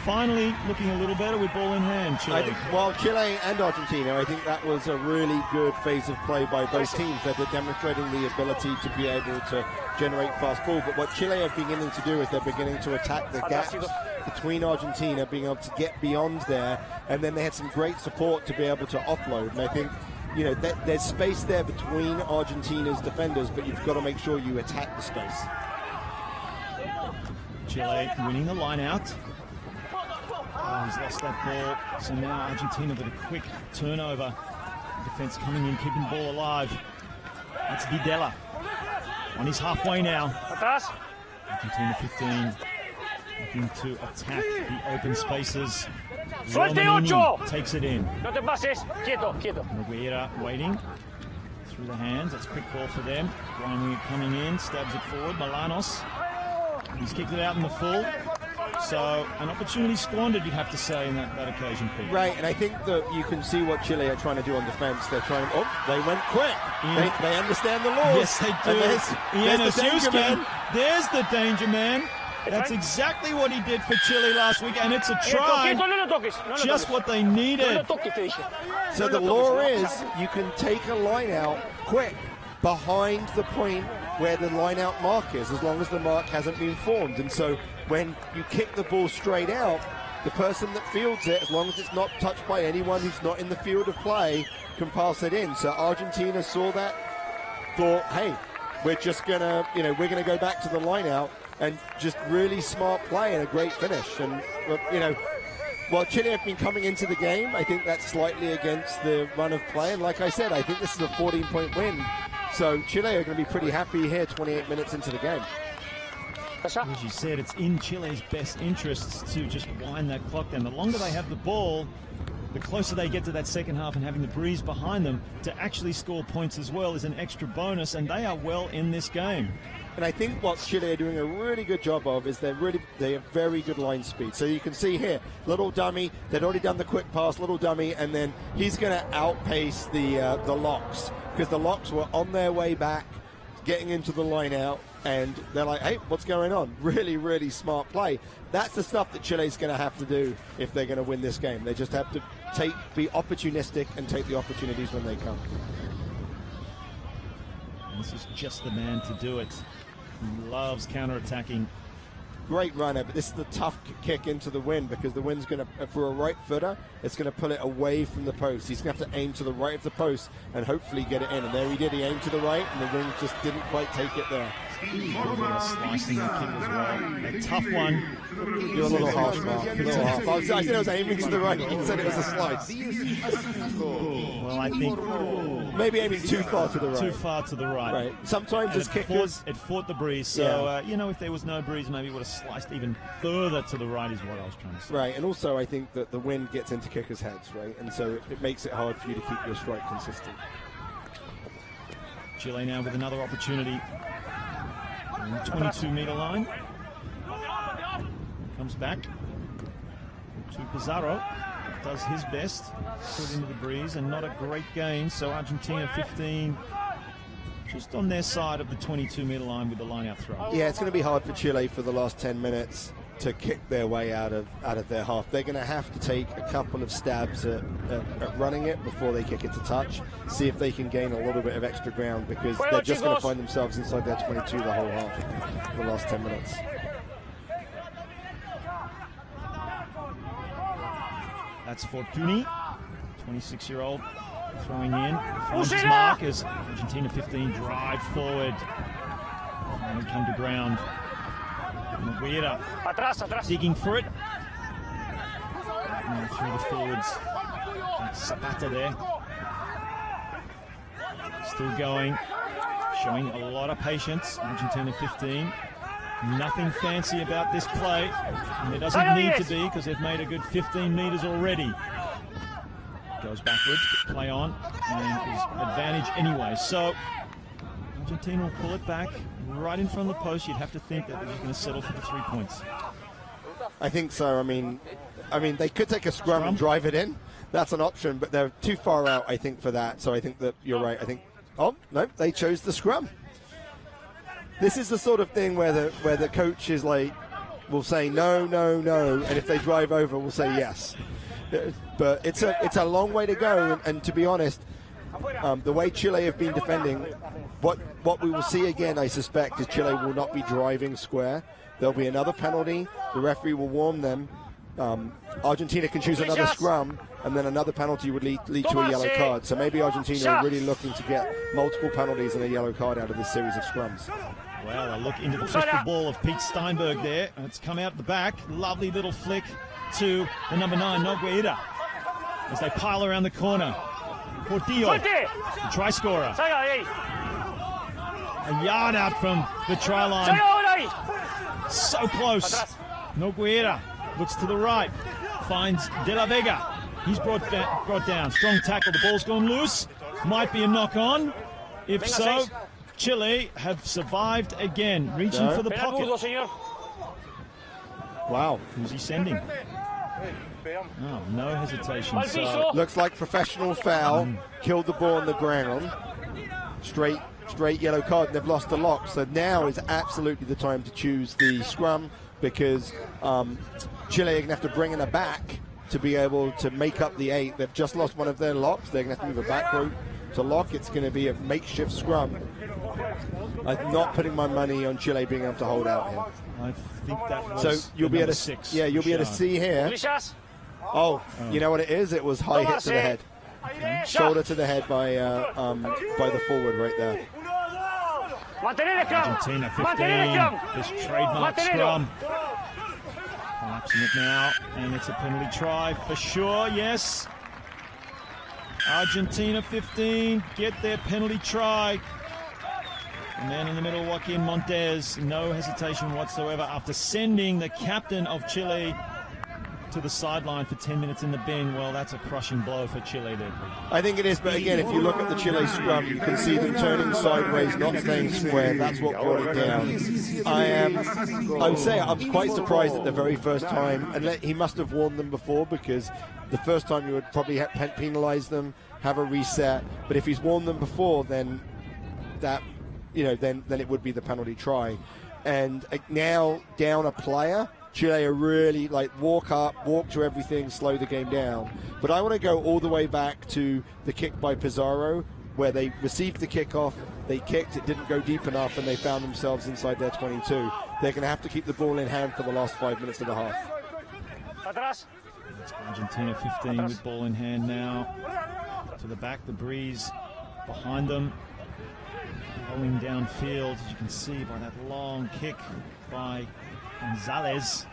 finally looking a little better with ball in hand, Chile. I think, well, Chile and Argentina, I think that was a really good phase of play by both teams. That they're demonstrating the ability to be able to generate fast ball. But what Chile are beginning to do is they're beginning to attack the gaps between Argentina, being able to get beyond there, and then they had some great support to be able to offload. And I think, there's space there between Argentina's defenders, but you've got to make sure you attack the space. Chile winning the line out. He's lost that ball. So now Argentina with a quick turnover. Defense coming in, keeping the ball alive. That's Videla on his halfway now. Argentina 15 looking to attack the open spaces. Romanini takes it in. Nogueira waiting. through the hands. That's a quick ball for them. Ryan coming in, stabs it forward. Milanos. He's kicked it out in the full. So an opportunity squandered, you'd have to say, in that occasion, Pete. Right, and I think that you can see what Chile are trying to do on defense. They're trying. Oh, they went quick. They understand the laws. Yes, they do. There's the danger man. There's the danger man. That's exactly what he did for Chile last week, and it's a try. Just what they needed. So the law is you can take a line out quick behind the point where the line out mark is, as long as the mark hasn't been formed. And so when you kick the ball straight out, the person that fields it, as long as it's not touched by anyone who's not in the field of play, can pass it in. So Argentina saw that, thought, hey, we're just gonna, we're gonna go back to the line out, and just really smart play and a great finish. And while Chile have been coming into the game, I think that's slightly against the run of play. And like I said, I think this is a 14-point win. So Chile are going to be pretty happy here 28 minutes into the game. As you said, it's in Chile's best interests to just wind that clock down. The longer they have the ball, the closer they get to that second half, and having the breeze behind them to actually score points as well is an extra bonus, and they are well in this game. And I think what Chile are doing a really good job of is they have very good line speed. So you can see here, little dummy, they'd already done the quick pass, little dummy, and then he's going to outpace the locks, because the locks were on their way back, getting into the line out, and they're like, hey, what's going on? Really, really smart play. That's the stuff that Chile's going to have to do if they're going to win this game. They just have to be opportunistic and take the opportunities when they come. And this is just the man to do it. He loves counter-attacking. Great runner, but this is the tough kick into the wind, because the wind's going to, for a right footer, it's going to pull it away from the post. He's going to have to aim to the right of the post and hopefully get it in. And there he did. He aimed to the right, and the wind just didn't quite take it there. Slicing the kick as well. A tough one. You're a little harsh, Mark. I said I was aiming to the right. You said it was a slice. Well, I think maybe aiming too far to the right. Too far to the right. Right. Sometimes as kickers, it fought the breeze. So if there was no breeze, maybe it would have sliced even further to the right. Is what I was trying to say. Right. And also, I think that the wind gets into kickers' heads, right, and so it makes it hard for you to keep your strike consistent. Chile now with another opportunity. 22-meter line. Comes back to Pizarro. Does his best. Put into the breeze, and not a great gain. So Argentina 15, just on their side of the 22-meter line with the line-out throw. Yeah, it's going to be hard for Chile for the last 10 minutes to kick their way out of their half. They're going to have to take a couple of stabs at running it before they kick it to touch, see if they can gain a little bit of extra ground, because they're just going to find themselves inside their 22 the whole half for the last 10 minutes. That's Fortuny, 26-year-old, throwing in. Finds his mark as Argentina 15 drive forward. Finally come to ground. Maguire digging for it. Now through the forwards. Zapata there. Still going. Showing a lot of patience. Argentina 15. Nothing fancy about this play. And there doesn't need to be, because they've made a good 15 meters already. Goes backwards, play on, and is advantage anyway. So Argentina will pull it back right in front of the post. You'd have to think that they're just going to settle for the 3 points. I think so. I mean, they could take a scrum and drive it in. That's an option, but they're too far out, I think, for that. So I think that you're right. I think, oh no, they chose the scrum. This is the sort of thing where the coach is like, will say no, no, no, and if they drive over, we'll say yes. But it's a long way to go, and to be honest, the way Chile have been defending, what we will see again, I suspect, is Chile will not be driving square. There'll be another penalty. The referee will warn them. Argentina can choose another scrum, and then another penalty would lead to a yellow card. So maybe Argentina are really looking to get multiple penalties and a yellow card out of this series of scrums. Well, a look into the crystal ball of Pete Steinberg there, and it's come out the back. Lovely little flick to the number 9, Nogueira, as they pile around the corner. Portillo, the try scorer. A yard out from the try line. So close. Nogueira looks to the right, finds De La Vega. He's brought down. Strong tackle. The ball's gone loose. Might be a knock on. If so, Chile have survived again, reaching for the pocket. Wow. Who's he sending? Oh, no hesitation. So looks like professional foul. Killed the ball on the ground. Straight yellow card. They've lost the lock. So now is absolutely the time to choose the scrum, because Chile are going to have to bring in a back to be able to make up the 8. They've just lost one of their locks. They're going to have to move a back row to lock. It's going to be a makeshift scrum. I'm not putting my money on Chile being able to hold out here. I think that was so you'll be able to 6. Yeah, you'll be able to see here. Oh, you know what it is? It was high hit to the head. Shoulder to the head by the forward right there. Argentina 15. This trademark scrum. Collapsing it now, and it's a penalty try for sure. Yes. Argentina 15 get their penalty try. The man in the middle, Joaquin Montes, no hesitation whatsoever after sending the captain of Chile to the sideline for 10 minutes in the bin. Well, that's a crushing blow for Chile there. I think it is, but again, if you look at the Chile scrum, you can see them turning sideways, not staying square. That's what brought it down. I would say I'm quite surprised at the very first time, and he must have warned them before, because the first time you would probably penalize them, have a reset. But if he's warned them before, then that, then it would be the penalty try. And now down a player, Chile are really walk to everything, slow the game down. But I want to go all the way back to the kick by Pizarro, where they received the kickoff, they kicked, it didn't go deep enough, and they found themselves inside their 22. They're going to have to keep the ball in hand for the last 5 minutes of the half. It's Argentina 15 with ball in hand now. To the back, the breeze behind them. Rolling downfield, as you can see by that long kick by Gonzalez.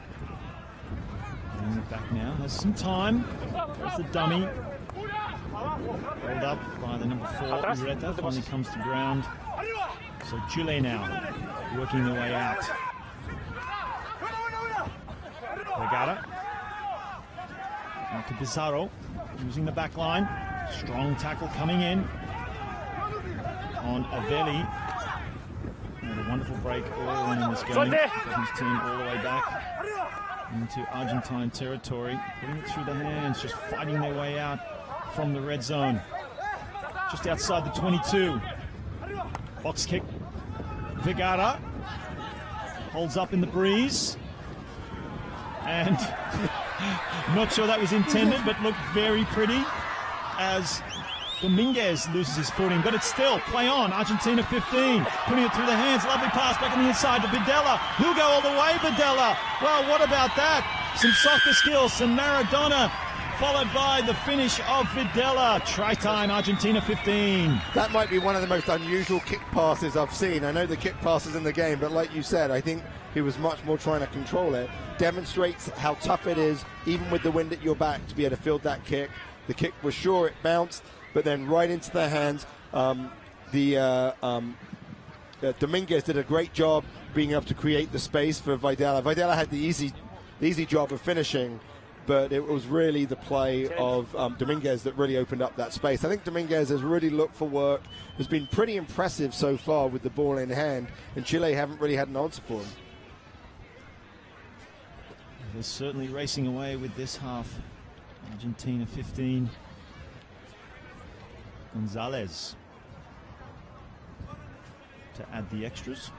And the back now has some time. There's the dummy. Held up by the number 4, Ureta, finally comes to ground. So Chile now working their way out. Regata. Now to Pizarro, using the back line. Strong tackle coming in on Avelli. And a wonderful break all in this game. Getting his team all the way back into Argentine territory. Putting it through the hands, just fighting their way out from the red zone. Just outside the 22. Box kick. Vergara holds up in the breeze. And not sure that was intended, but looked very pretty as Dominguez loses his footing, but it's still play on. Argentina 15, putting it through the hands. Lovely pass back on the inside to Videla. He'll go all the way, Videla. Well, what about that? Some soccer skills, some Maradona, followed by the finish of Videla. Try time, Argentina 15. That might be one of the most unusual kick passes I've seen. I know the kick passes in the game, but like you said, I think he was much more trying to control it. Demonstrates how tough it is, even with the wind at your back, to be able to field that kick. The kick was sure, it bounced, but then right into their hands. Dominguez did a great job being able to create the space for Videla. Videla had the easy job of finishing, but it was really the play of Dominguez that really opened up that space. I think Dominguez has really looked for work, has been pretty impressive so far with the ball in hand, and Chile haven't really had an answer for him. They're certainly racing away with this half. Argentina 15. Gonzalez to add the extras.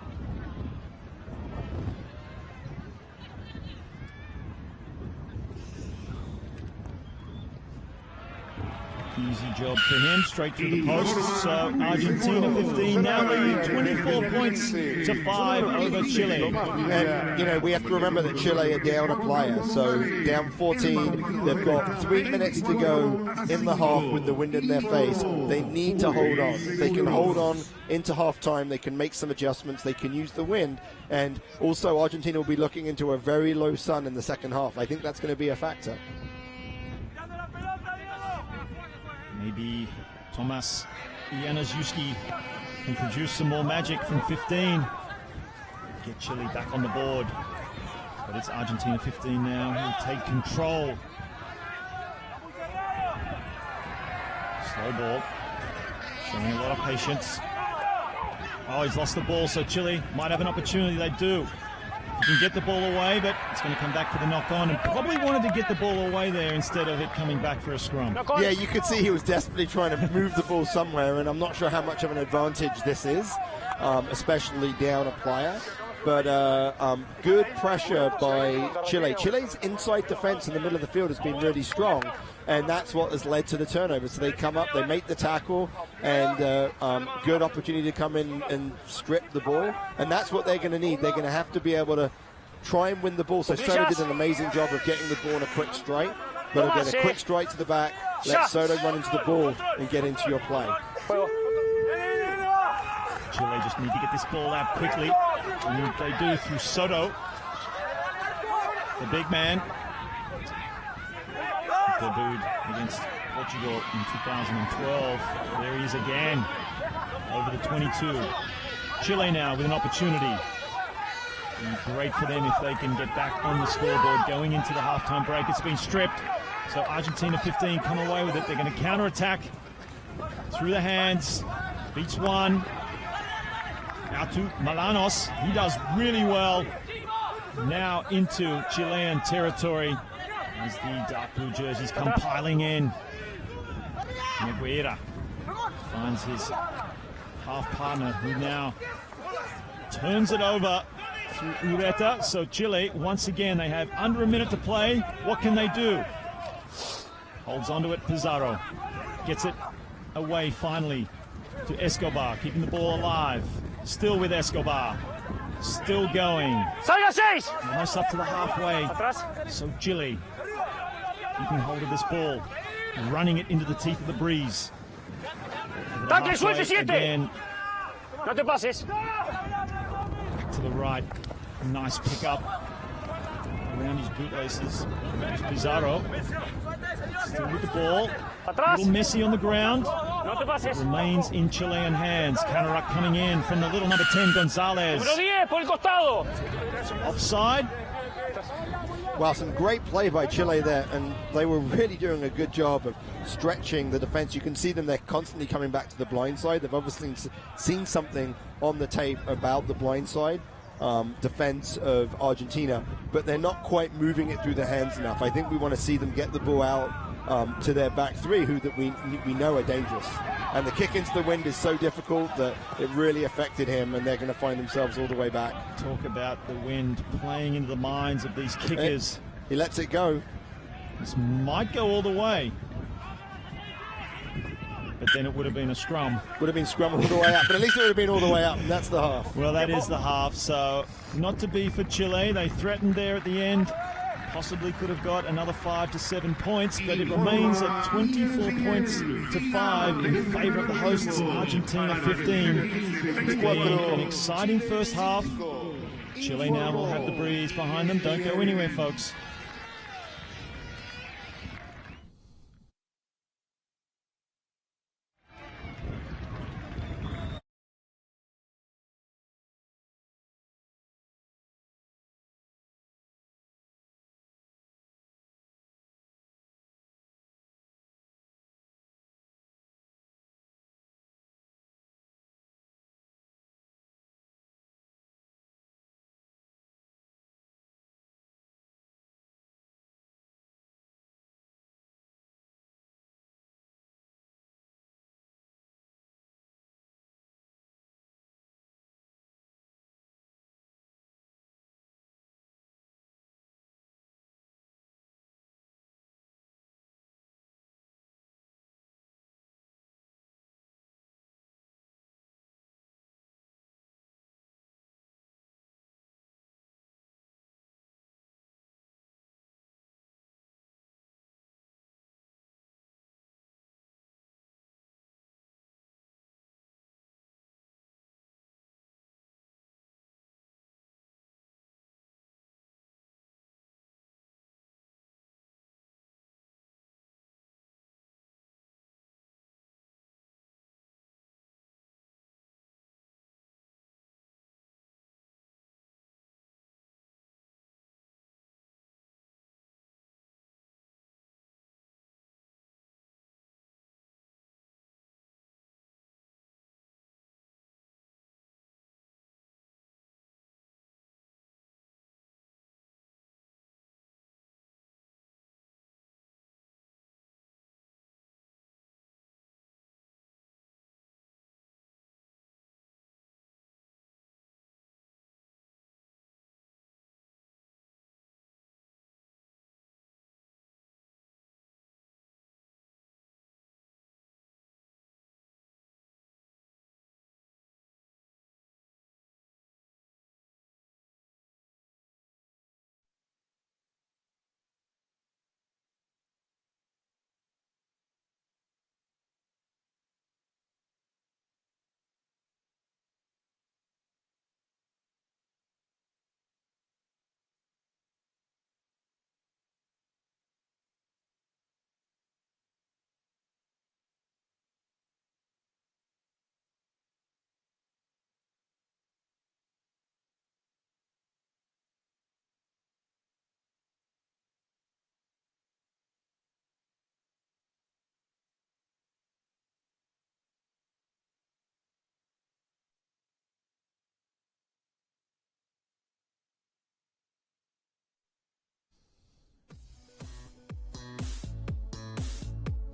Easy job for him, straight through the post. So Argentina 15 now leading 24 points to 5 over Chile. And, we have to remember that Chile are down a player, so down 14. They've got 3 minutes to go in the half with the wind in their face. They need to hold on. If they can hold on into half-time, they can make some adjustments, they can use the wind, and also Argentina will be looking into a very low sun in the second half. I think that's going to be a factor. Maybe Tomas Januszewski can produce some more magic from 15. Get Chile back on the board. But it's Argentina 15 now. He'll take control. Slow ball. Showing a lot of patience. Oh, he's lost the ball, so Chile might have an opportunity. They do. He can get the ball away, but it's going to come back for the knock-on, and probably wanted to get the ball away there instead of it coming back for a scrum. Yeah, you could see he was desperately trying to move the ball somewhere, and I'm not sure how much of an advantage this is, especially down a player. But good pressure by Chile. Chile's inside defense in the middle of the field has been really strong, and that's what has led to the turnover. So they come up, they make the tackle, and good opportunity to come in and strip the ball. And that's what they're going to need. They're going to have to be able to try and win the ball. So Soto did an amazing job of getting the ball in a quick strike. But again, a quick strike to the back, let Soto run into the ball and get into your play. Chile just need to get this ball out quickly, and they do through Soto, the big man. Debuted against Portugal in 2012. There he is again, over the 22. Chile now with an opportunity. And great for them if they can get back on the scoreboard going into the halftime break. It's been stripped, so Argentina 15 come away with it. They're going to counter-attack through the hands. Beats one. Out to Malanos. He does really well. Now into Chilean territory as the dark blue jerseys come piling in. Neguera finds his half partner, who now turns it over through Ureta. So Chile, once again, they have under a minute to play. What can they do? Holds onto it, Pizarro. Gets it away finally to Escobar, keeping the ball alive. Still with Escobar. Still going. Almost up to the halfway. So Chile keeping hold of this ball, running it into the teeth of the breeze. Again. To the right. Nice pickup around his bootlaces. There's Pizarro. Still with the ball. A little messy on the ground. It remains in Chilean hands. Counter-up coming in from the little number 10, Gonzalez. Offside. Well, some great play by Chile there, and they were really doing a good job of stretching the defense. You can see them, they're constantly coming back to the blind side. They've obviously seen something on the tape about the blind side defense of Argentina, but they're not quite moving it through the hands enough. I think we want to see them get the ball out to their back three, who that we know are dangerous. And the kick into the wind is so difficult that it really affected him, and they're going to find themselves all the way back. Talk about the wind playing into the minds of these kickers. He lets it go. This might go all the way. But then it would have been a scrum. Would have been scrum all the way up, but at least it would have been all the way up, and that's the half. Well, that is the half, so not to be for Chile. They threatened there at the end. Possibly could have got another 5 to 7 points, but it remains at 24 points to 5 in favour of the hosts, Argentina 15. It's been an exciting first half. Chile now will have the breeze behind them. Don't go anywhere, folks.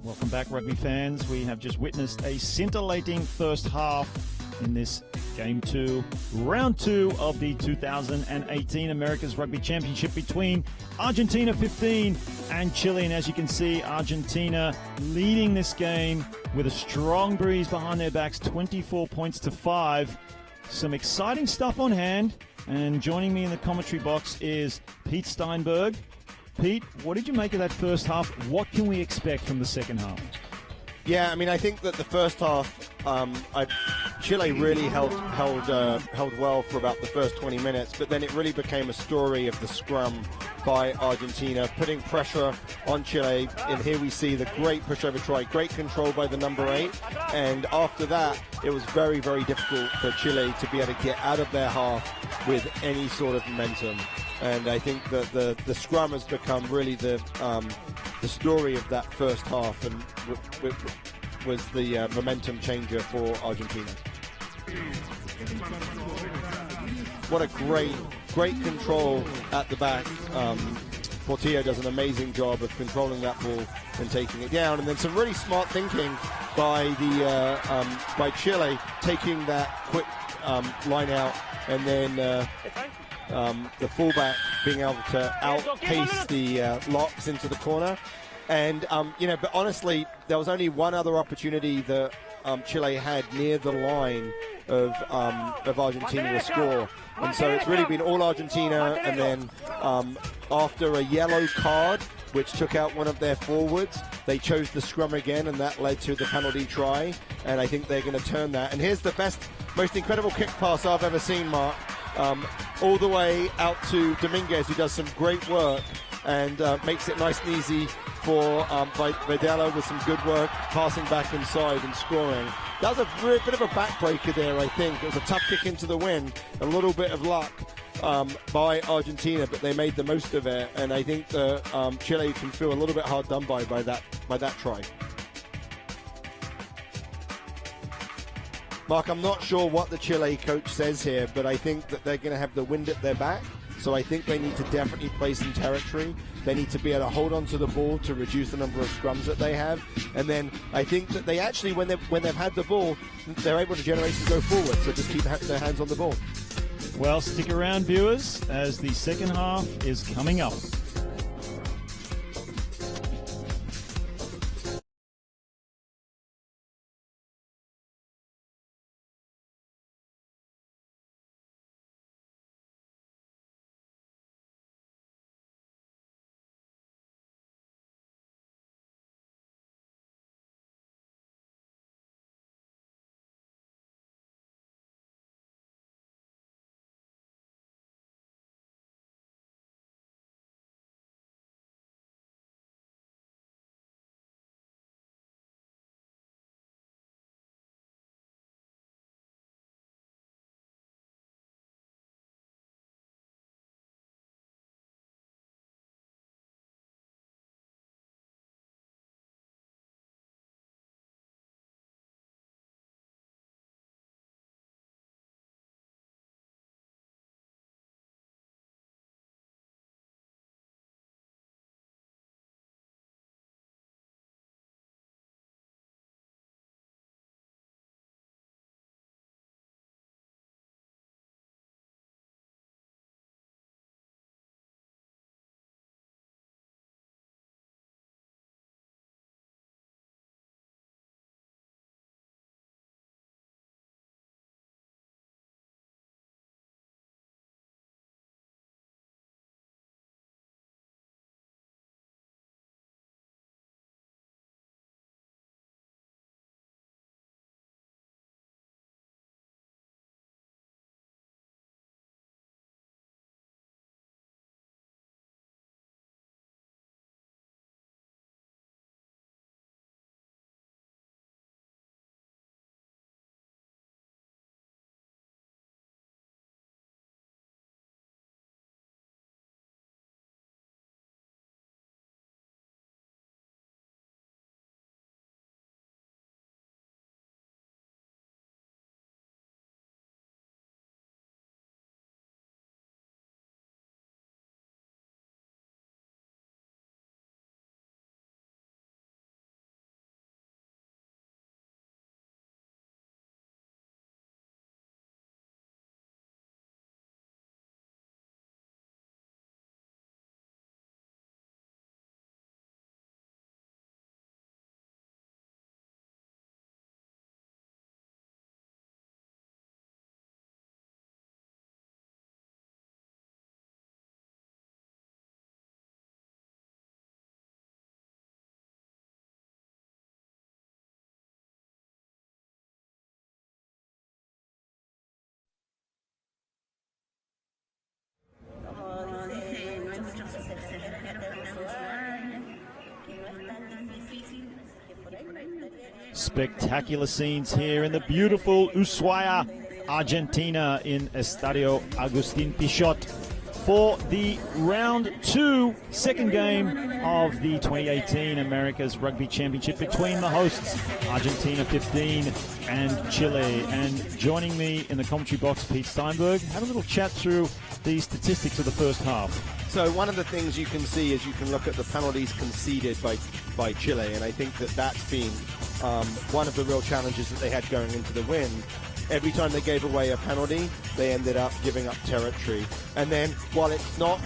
Welcome back, rugby fans. We have just witnessed a scintillating first half in this Game 2, Round 2 of the 2018 America's Rugby Championship between Argentina 15 and Chile. And as you can see, Argentina leading this game with a strong breeze behind their backs, 24 points to 5. Some exciting stuff on hand. And joining me in the commentary box is Pete Steinberg. Pete, what did you make of that first half? What can we expect from the second half? Yeah, I mean, I think that the first half, Chile really held well for about the first 20 minutes, but then it really became a story of the scrum by Argentina, putting pressure on Chile. And here we see the great pushover try, great control by the number 8. And after that, it was very, very difficult for Chile to be able to get out of their half with any sort of momentum. And I think that the scrum has become really the story of that first half, and was the momentum changer for Argentina. What a great control at the back. Portillo does an amazing job of controlling that ball and taking it down, and then some really smart thinking by Chile, taking that quick line out, and then the fullback being able to outpace the locks into the corner. And, but honestly, there was only one other opportunity that Chile had near the line of Argentina to score. And so it's really been all Argentina, and then after a yellow card, which took out one of their forwards, they chose the scrum again, and that led to the penalty try. And I think they're going to turn that. And here's the most incredible kick pass I've ever seen, Mark. All the way out to Dominguez, who does some great work and makes it nice and easy for Videla with some good work, passing back inside and scoring. That was a bit of a backbreaker there, I think. It was a tough kick into the wind, a little bit of luck by Argentina, but they made the most of it. And I think that Chile can feel a little bit hard done by that try. Mark, I'm not sure what the Chile coach says here, but I think that they're going to have the wind at their back. So I think they need to definitely play some territory. They need to be able to hold on to the ball to reduce the number of scrums that they have. And then I think that they actually, when they've had the ball, they're able to generate and go forward. So just keep their hands on the ball. Well, stick around, viewers, as the second half is coming up. Spectacular scenes here in the beautiful Ushuaia, Argentina, in Estadio Agustín Pichot for the round 2 second game of the 2018 America's Rugby Championship between the hosts Argentina 15 and Chile. And joining me in the commentary box, Pete Steinberg, had a little chat through the statistics of the first half. So one of the things you can see is you can look at the penalties conceded by Chile, and I think that's been one of the real challenges that they had going into the win. Every time they gave away a penalty, they ended up giving up territory. And then, while it's not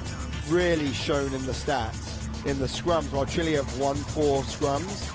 really shown in the stats, in the scrums, while Chile have won 4 scrums,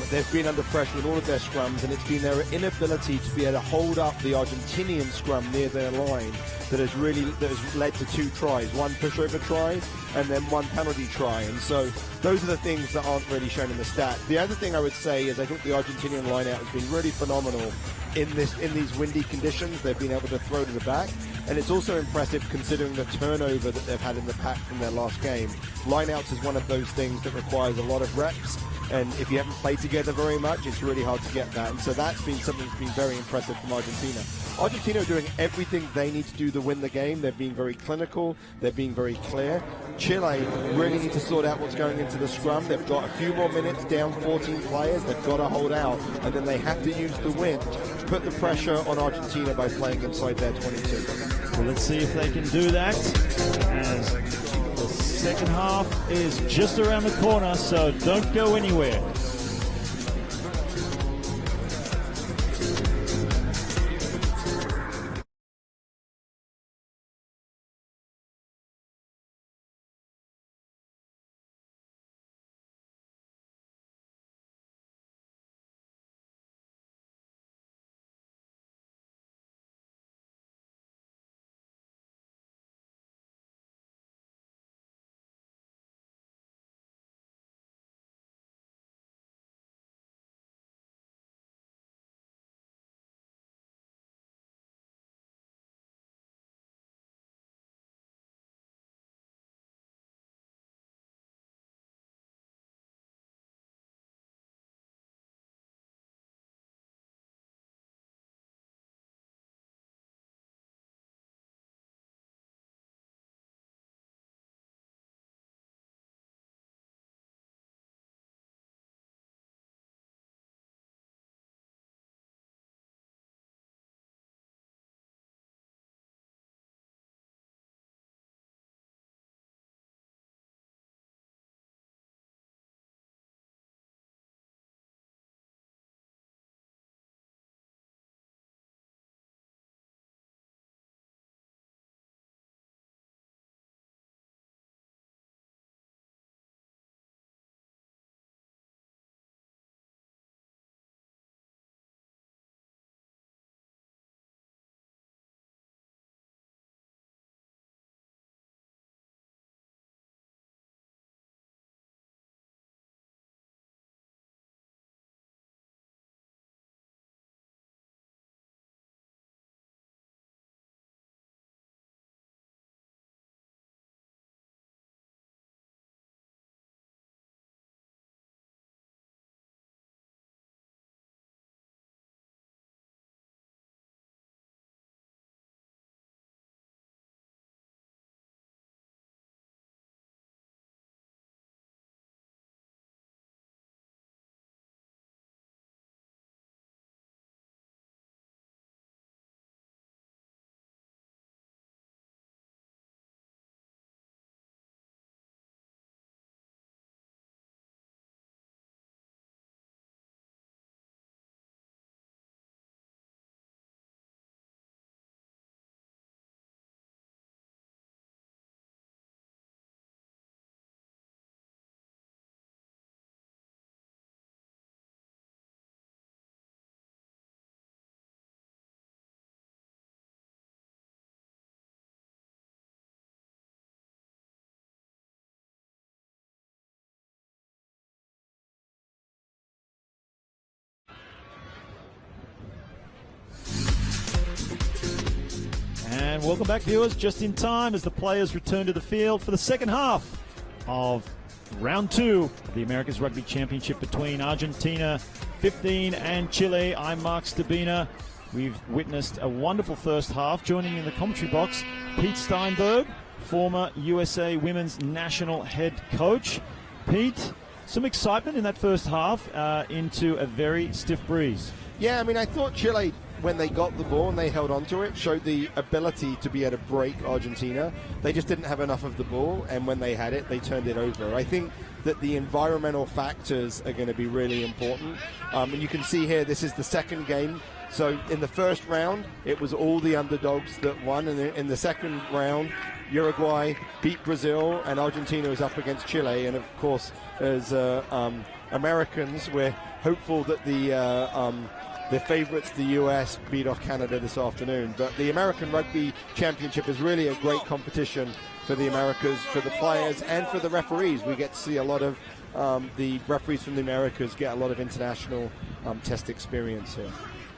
they've been under pressure in all of their scrums, and it's been their inability to be able to hold up the Argentinian scrum near their line that has led to 2 tries, 1 pushover try and then 1 penalty try. And so those are the things that aren't really shown in the stats. The other thing I would say is I think the Argentinian lineout has been really phenomenal in these windy conditions. They've been able to throw to the back, and it's also impressive considering the turnover that they've had in the pack from their last game. Lineouts is one of those things that requires a lot of reps, and if you haven't played together very much, it's really hard to get that. And so that's been something that's been very impressive from Argentina. Argentina are doing everything they need to do to win the game. They're being very clinical. They're being very clear. Chile really need to sort out what's going into the scrum. They've got a few more minutes, down 14 players. They've got to hold out, and then they have to use the wind to put the pressure on Argentina by playing inside their 22. Well, let's see if they can do that, as the second half is just around the corner, so don't go anywhere. And welcome back, viewers, just in time as the players return to the field for the second half of round 2 of the America's Rugby Championship between Argentina 15 and Chile. I'm Mark Stabina. We've witnessed a wonderful first half. Joining me in the commentary box, Pete Steinberg, former USA Women's National Head Coach. Pete, some excitement in that first half into a very stiff breeze. Yeah, I mean, I thought Chile, when they got the ball and they held on to it, showed the ability to be able to break Argentina. They just didn't have enough of the ball, and when they had it, they turned it over. I think that the environmental factors are going to be really important. And you can see here, this is the second game. So in the first round, it was all the underdogs that won, and in the second round, Uruguay beat Brazil, and Argentina was up against Chile. And of course, as Americans, we're hopeful that the favourites, the US, beat off Canada this afternoon. But the American Rugby Championship is really a great competition for the Americas, for the players, and for the referees. We get to see a lot of the referees from the Americas get a lot of international test experience here.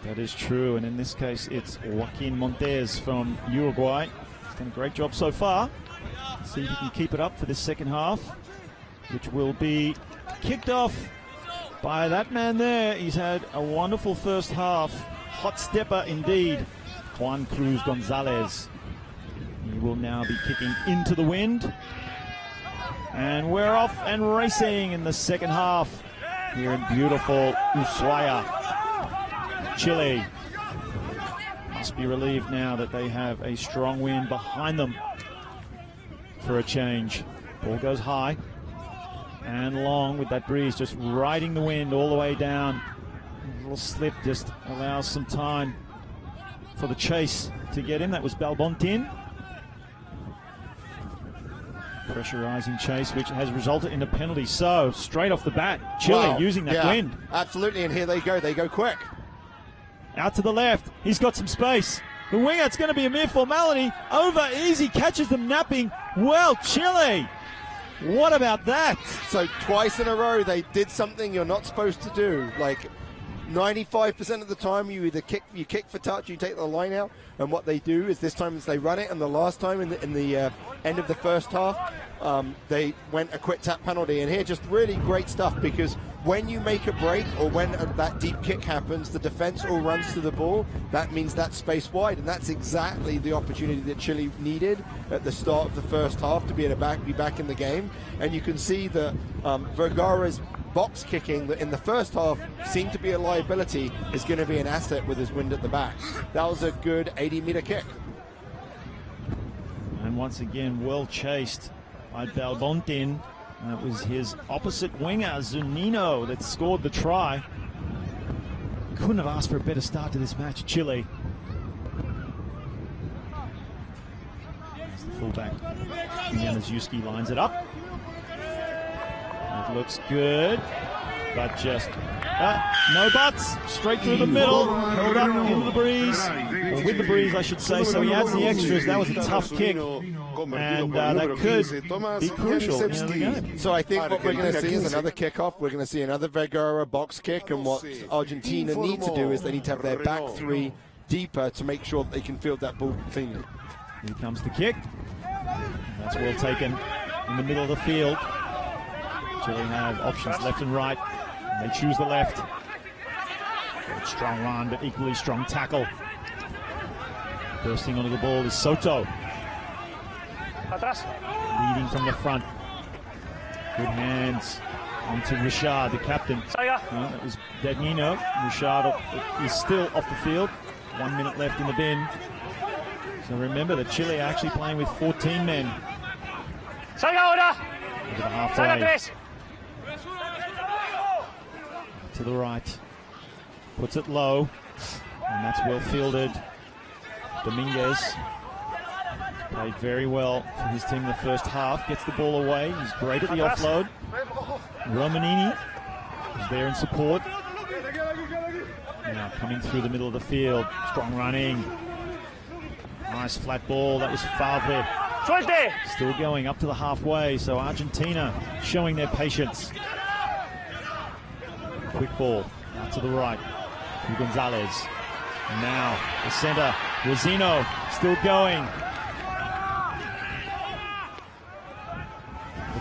That is true, and in this case, it's Joaquin Montes from Uruguay. He's done a great job so far. See if he can keep it up for this second half, which will be kicked off by that man there. He's had a wonderful first half. Hot stepper indeed, Juan Cruz Gonzalez. He will now be kicking into the wind. And we're off and racing in the second half here in beautiful Ushuaia, Chile. Must be relieved now that they have a strong wind behind them for a change. Ball goes high and long with that breeze, just riding the wind all the way down. A little slip just allows some time for the chase to get him. That was Balbontin. Pressurizing chase, which has resulted in a penalty. So straight off the bat, Chile using that wind. Absolutely, and here they go quick. Out to the left, he's got some space. The winger, it's going to be a mere formality. Over easy, catches them napping. Well, Chile, what about that? So twice in a row they did something you're not supposed to do. Like 95% of the time you either kick for touch, you take the line out, and what they do is this time is they run it, and the last time in the end of the first half they went a quick tap penalty. And here just really great stuff, because when you make a break or when that deep kick happens, the defense all runs to the ball. That means that space wide, and that's exactly the opportunity that Chile needed at the start of the first half to be able to be back in the game. And you can see that Vergara's box kicking that in the first half seemed to be a liability is going to be an asset with his wind at the back. That was a good 80-meter kick. And once again, well chased by Balbontin. That was his opposite winger, Zunino, that scored the try. Couldn't have asked for a better start to this match, Chile. There's the fullback. Januszewski lines it up. It looks good, but just no buts. Straight through the middle, held up into the breeze, or with the breeze, I should say. So he adds the extras. That was a tough kick, and that could be crucial in the game. So I think what we're going to see is another kickoff. We're going to see another Vergara box kick, and what Argentina need to do is they need to have their back three deeper to make sure that they can field that ball cleanly. Here comes the kick. That's well taken in the middle of the field. Chile have options left and right, and they choose the left. Good strong run, but equally strong tackle. Bursting onto the ball is Soto. Leading from the front. Good hands onto Richard, the captain. That was Dagnino. Richard is still off the field. 1 minute left in the bin. So remember that Chile are actually playing with 14 men. Over the halfway. To the right, puts it low, and that's well fielded. Dominguez played very well for his team in the first half, gets the ball away, he's great at the offload. Romanini is there in support. Now coming through the middle of the field, strong running. Nice flat ball, that was Favre. Still going up to the halfway, so Argentina showing their patience. Quick ball out to the right to Gonzalez. Now the center, Rosino still going.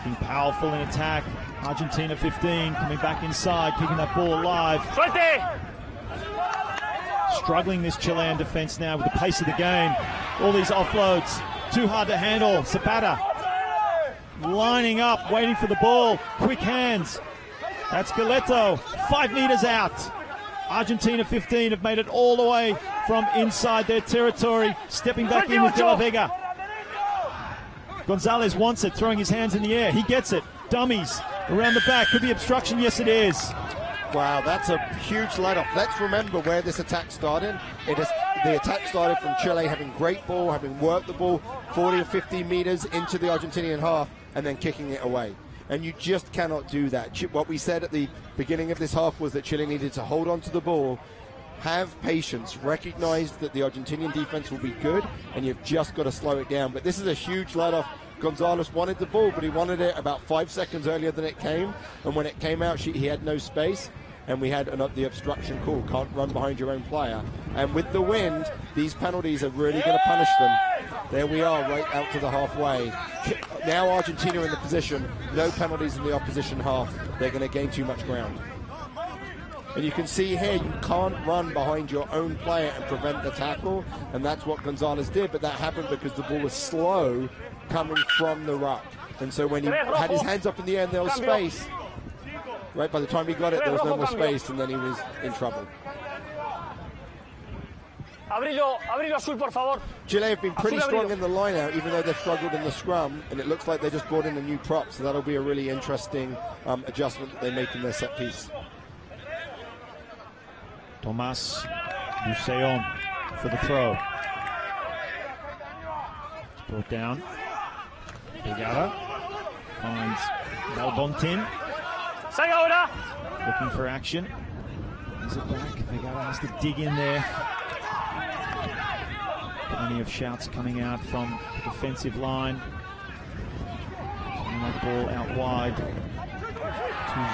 Looking powerful in attack. Argentina 15, coming back inside, keeping that ball alive. Struggling this Chilean defense now with the pace of the game. All these offloads, too hard to handle. Zapata lining up, waiting for the ball. Quick hands. That's Galeto, 5 meters out. Argentina 15 have made it all the way from inside their territory. Stepping back in with De La Vega. Gonzalez wants it, throwing his hands in the air. He gets it. Dummies around the back. Could be obstruction. Yes, it is. Wow, that's a huge let-off. Let's remember where this attack started. The attack started from Chile having great ball, having worked the ball 40 or 50 meters into the Argentinian half and then kicking it away. And you just cannot do that. What we said at the beginning of this half was that Chile needed to hold on to the ball, have patience, recognize that the Argentinian defense will be good, and you've just got to slow it down. But this is a huge let-off. Gonzalez wanted the ball, but he wanted it about 5 seconds earlier than it came. And when it came out, he had no space. And we had the obstruction call. Can't run behind your own player. And with the wind, these penalties are really going to punish them. There we are, right out to the halfway. Now Argentina in the position. No penalties in the opposition half. They're going to gain too much ground. And you can see here, you can't run behind your own player and prevent the tackle. And that's what Gonzalez did. But that happened because the ball was slow coming from the ruck. And so when he had his hands up in the air and there was space, right, by the time he got it, there was no more space, and then he was in trouble. Chile have been pretty strong in the line-out, even though they've struggled in the scrum, and it looks like they just brought in a new prop, so that'll be a really interesting adjustment that they make in their set piece. Tomas Buseon for the throw. It's brought down. Vegara finds Malbontin. Looking for action. Is it back? Vegara has to dig in there. Plenty of shouts coming out from the defensive line. Sending that ball out wide to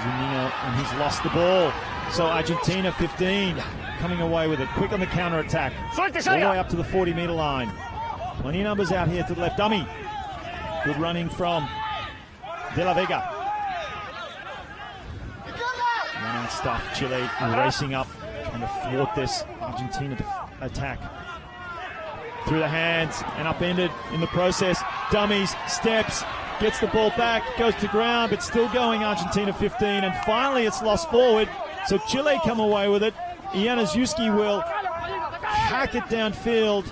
Zunino, and he's lost the ball. So Argentina 15 coming away with it. Quick on the counter-attack. All the way up to the 40-meter line. Plenty of numbers out here to the left. Dummy. Good running from De La Vega. One-out stuff. Chile racing up, trying to thwart this Argentina attack. Through the hands and upended in the process. Dummies, steps, gets the ball back, goes to ground, but still going. Argentina 15, and finally it's lost forward. So Chile come away with it. Ianiszewski will hack it downfield.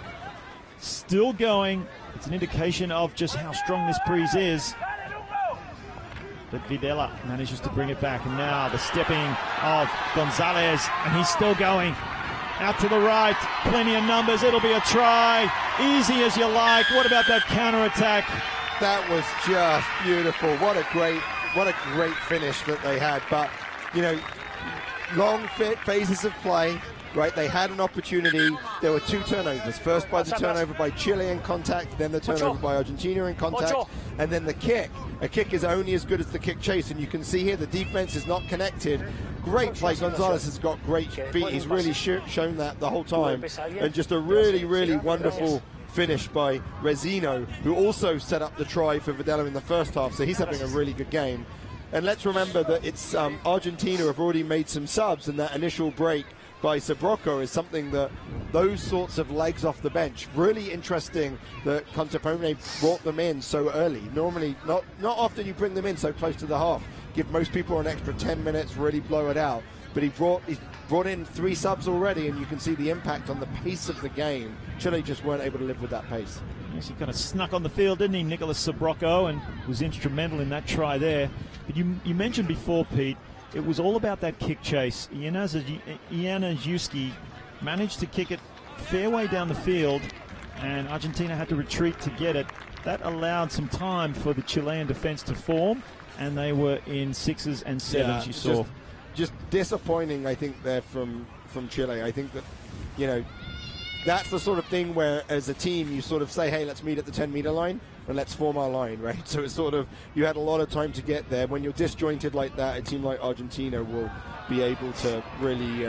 Still going. It's an indication of just how strong this breeze is. But Videla manages to bring it back, and now the stepping of Gonzalez, and he's still going. Out to the right, plenty of numbers, it'll be a try. Easy as you like. What about that counter-attack? That was just beautiful. What a great finish that they had. But, you know, long phases of play, right? They had an opportunity. There were 2 turnovers. First by the turnover by Chile in contact, then the turnover by Argentina in contact, and then the kick. A kick is only as good as the kick chase, and you can see here the defense is not connected. Great play. Gonzalez has got great feet. He's really shown that the whole time. And just a really, really wonderful finish by Rezino, who also set up the try for Videla in the first half, so he's having a really good game. And let's remember that it's Argentina have already made some subs, and that initial break by Sabrocco is something that those sorts of legs off the bench, really interesting that Contapone brought them in so early. Normally, not often you bring them in so close to the half. Give most people an extra 10 minutes, really blow it out. But he's brought in 3 subs already, and you can see the impact on the pace of the game. Chile just weren't able to live with that pace. Yes, he kind of snuck on the field, didn't he, Nicolas Sabrocco, and was instrumental in that try there. But you mentioned before, Pete, it was all about that kick chase. Ianiszewski managed to kick it fair way down the field, and Argentina had to retreat to get it. That allowed some time for the Chilean defense to form, and they were in 6s and 7s, you saw. Just disappointing, I think, there from Chile. I think that, you know, that's the sort of thing where, as a team, you sort of say, hey, let's meet at the 10-meter line and let's form our line, right? So it's sort of, you had a lot of time to get there. When you're disjointed like that, a team like Argentina will be able to really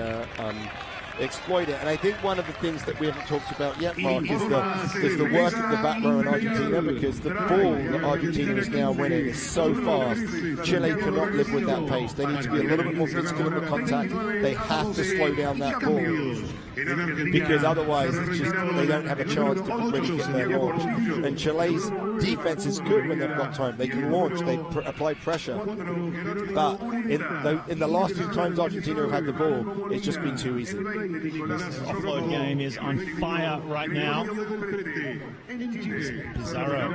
exploit it. And I think one of the things that we haven't talked about yet, Mark, is the work of the back row in Argentina, because the ball that Argentina is now winning is so fast. Chile cannot live with that pace. They need to be a little bit more physical in the contact. They have to slow down that ball, because otherwise it's just, they don't have a chance to really get their launch. And Chile's defense is good when they've got time. They can launch, they apply pressure. But in the last few times Argentina have had the ball, it's just been too easy. This offload game is on fire right now. Pizarro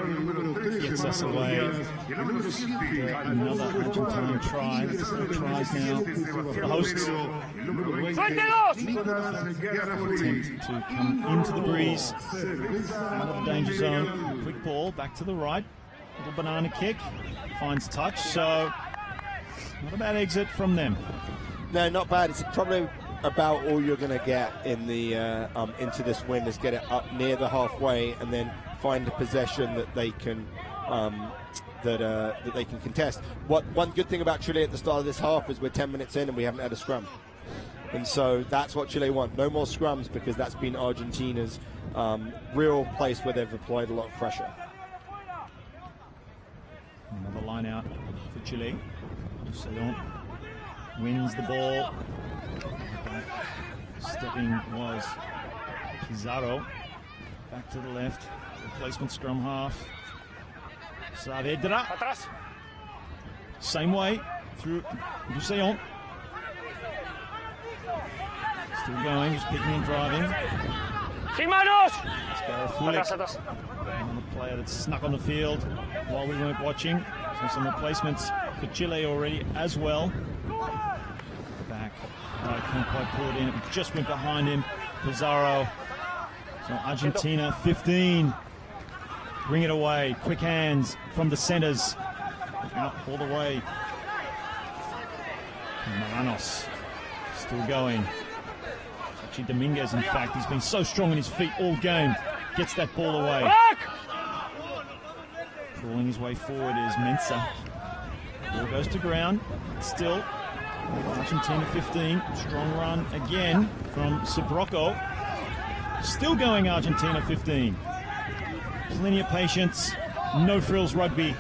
gets us away. Another Argentine try. That's 4 tries now for the hosts. Attempt to come into the breeze, out of the danger zone. Quick ball back to the right. Little banana kick, finds touch. So not a bad exit from them. No, not bad. It's probably about all you're going to get in the into this win, is get it up near the halfway and then find a possession that they can that they can contest. One good thing about Chile at the start of this half is we're 10 minutes in and we haven't had a scrum, and so that's what Chile want. No more scrums, because that's been Argentina's real place where they've applied a lot of pressure. Another line out for Chile. Seyon wins the ball. Stepping was Pizarro. Back to the left. Replacement scrum half. Saavedra. Same way through Seyon. Still going, just picking and driving. Another player that's snuck on the field while we weren't watching. So some replacements for Chile already as well. Back. Can't quite pull it in. It just went behind him. Pizarro. So Argentina 15. Bring it away. Quick hands from the centers. Out all the way. Maranos still going. Actually, Dominguez, in fact, he's been so strong on his feet all game. Gets that ball away. Crawling his way forward is Mensah. Ball goes to ground. Still, Argentina 15. Strong run again from Sabrocco. Still going Argentina 15. Plenty of patience. No frills rugby.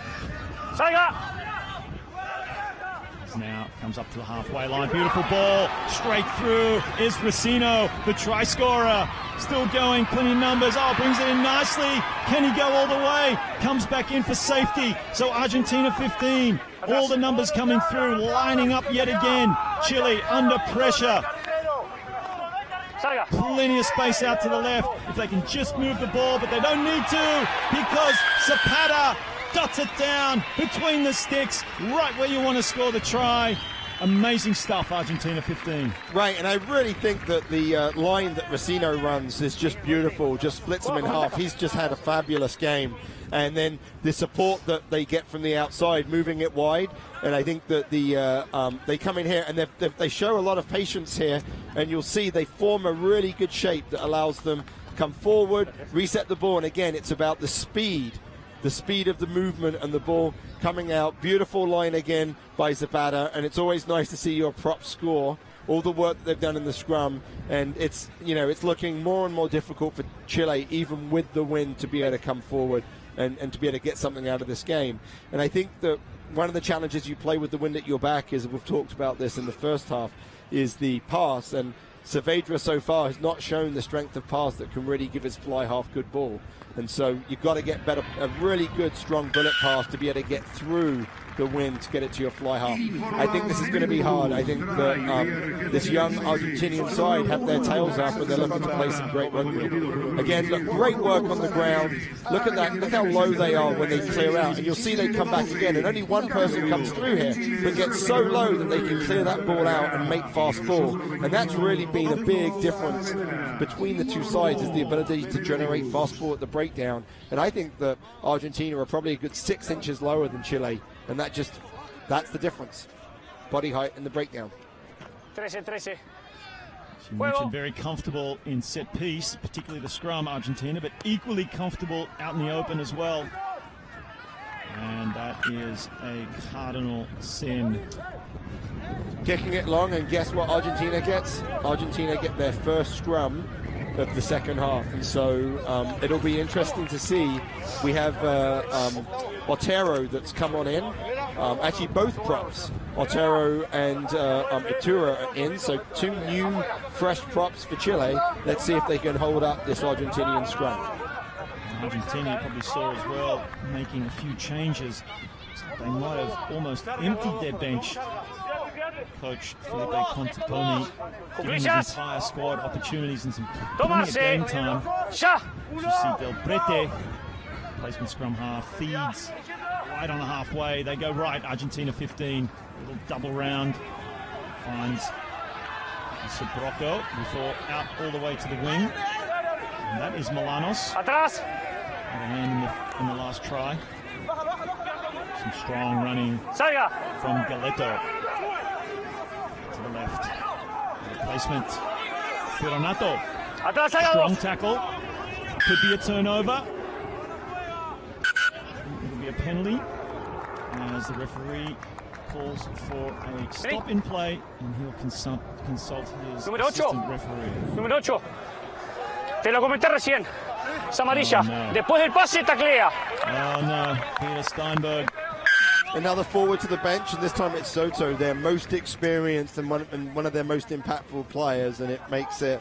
Now comes up to the halfway line. Beautiful ball. Straight through is Racino, the try scorer. Still going. Plenty of numbers. Oh, brings it in nicely. Can he go all the way? Comes back in for safety. So Argentina 15. All the numbers coming through. Lining up yet again. Chile under pressure. Plenty of space out to the left. If they can just move the ball, but they don't need to, because Zapata dots it down between the sticks, right where you want to score the try. Amazing stuff, Argentina 15. Right, and I really think that the line that Racino runs is just beautiful, just splits him in half. He's just had a fabulous game. And then the support that they get from the outside, moving it wide. And I think that they come in here and they show a lot of patience here. And you'll see they form a really good shape that allows them to come forward, reset the ball. And again, it's about the speed of the movement and the ball coming out. Beautiful line again by Zapata, and it's always nice to see your prop score. All the work that they've done in the scrum, and it's looking more and more difficult for Chile, even with the win, to be able to come forward and to be able to get something out of this game. And I think that one of the challenges you play with the wind at your back is, we've talked about this in the first half, is the pass. And Saavedra so far has not shown the strength of pass that can really give his fly half good ball. And so you've got to get a really good, strong bullet pass to be able to get through the wind to get it to your fly half. I think this is going to be hard. I think that this young Argentinian side have their tails up and they're looking to play some great rugby. Again, look, great work on the ground. Look at that. Look how low they are when they clear out. And you'll see they come back again. And only one person comes through here, but gets so low that they can clear that ball out and make fast ball. And that's really been a big difference between the two sides, is the ability to generate fast ball at the breakdown. And I think that Argentina are probably a good 6 inches lower than Chile. And that's the difference. Body height and the breakdown. 13. You mentioned very comfortable in set piece, particularly the scrum, Argentina, but equally comfortable out in the open as well. And that is a cardinal sin. Kicking it long, and guess what Argentina gets? Argentina get their first scrum of the second half, and so it'll be interesting to see. We have Otero that's come on in. Actually, both props, Otero and Itura are in, so 2 new fresh props for Chile. Let's see if they can hold up this Argentinian scrum. Argentina, you probably saw as well, making a few changes. They might have almost emptied their bench. Coach Felipe Conteponi giving his entire squad opportunities and some plenty of game time. You see Del Prete, placement scrum half, feeds right on the halfway. They go right, Argentina 15. Little double round. Finds Sobrocco before out all the way to the wing. And that is Milanos. Had a hand in the last try. Some strong running from Galetto. To the left. Replacement. Fironato. Strong tackle. Could be a turnover. It'll be a penalty as the referee calls for a stop in play, and he'll consult his assistant referee. Número 8. Te lo comenté recién. Es amarilla. Después del pase taclea. Oh no, Peter Steinberg. Another forward to the bench, and this time it's Soto, their most experienced and one of their most impactful players, and it makes it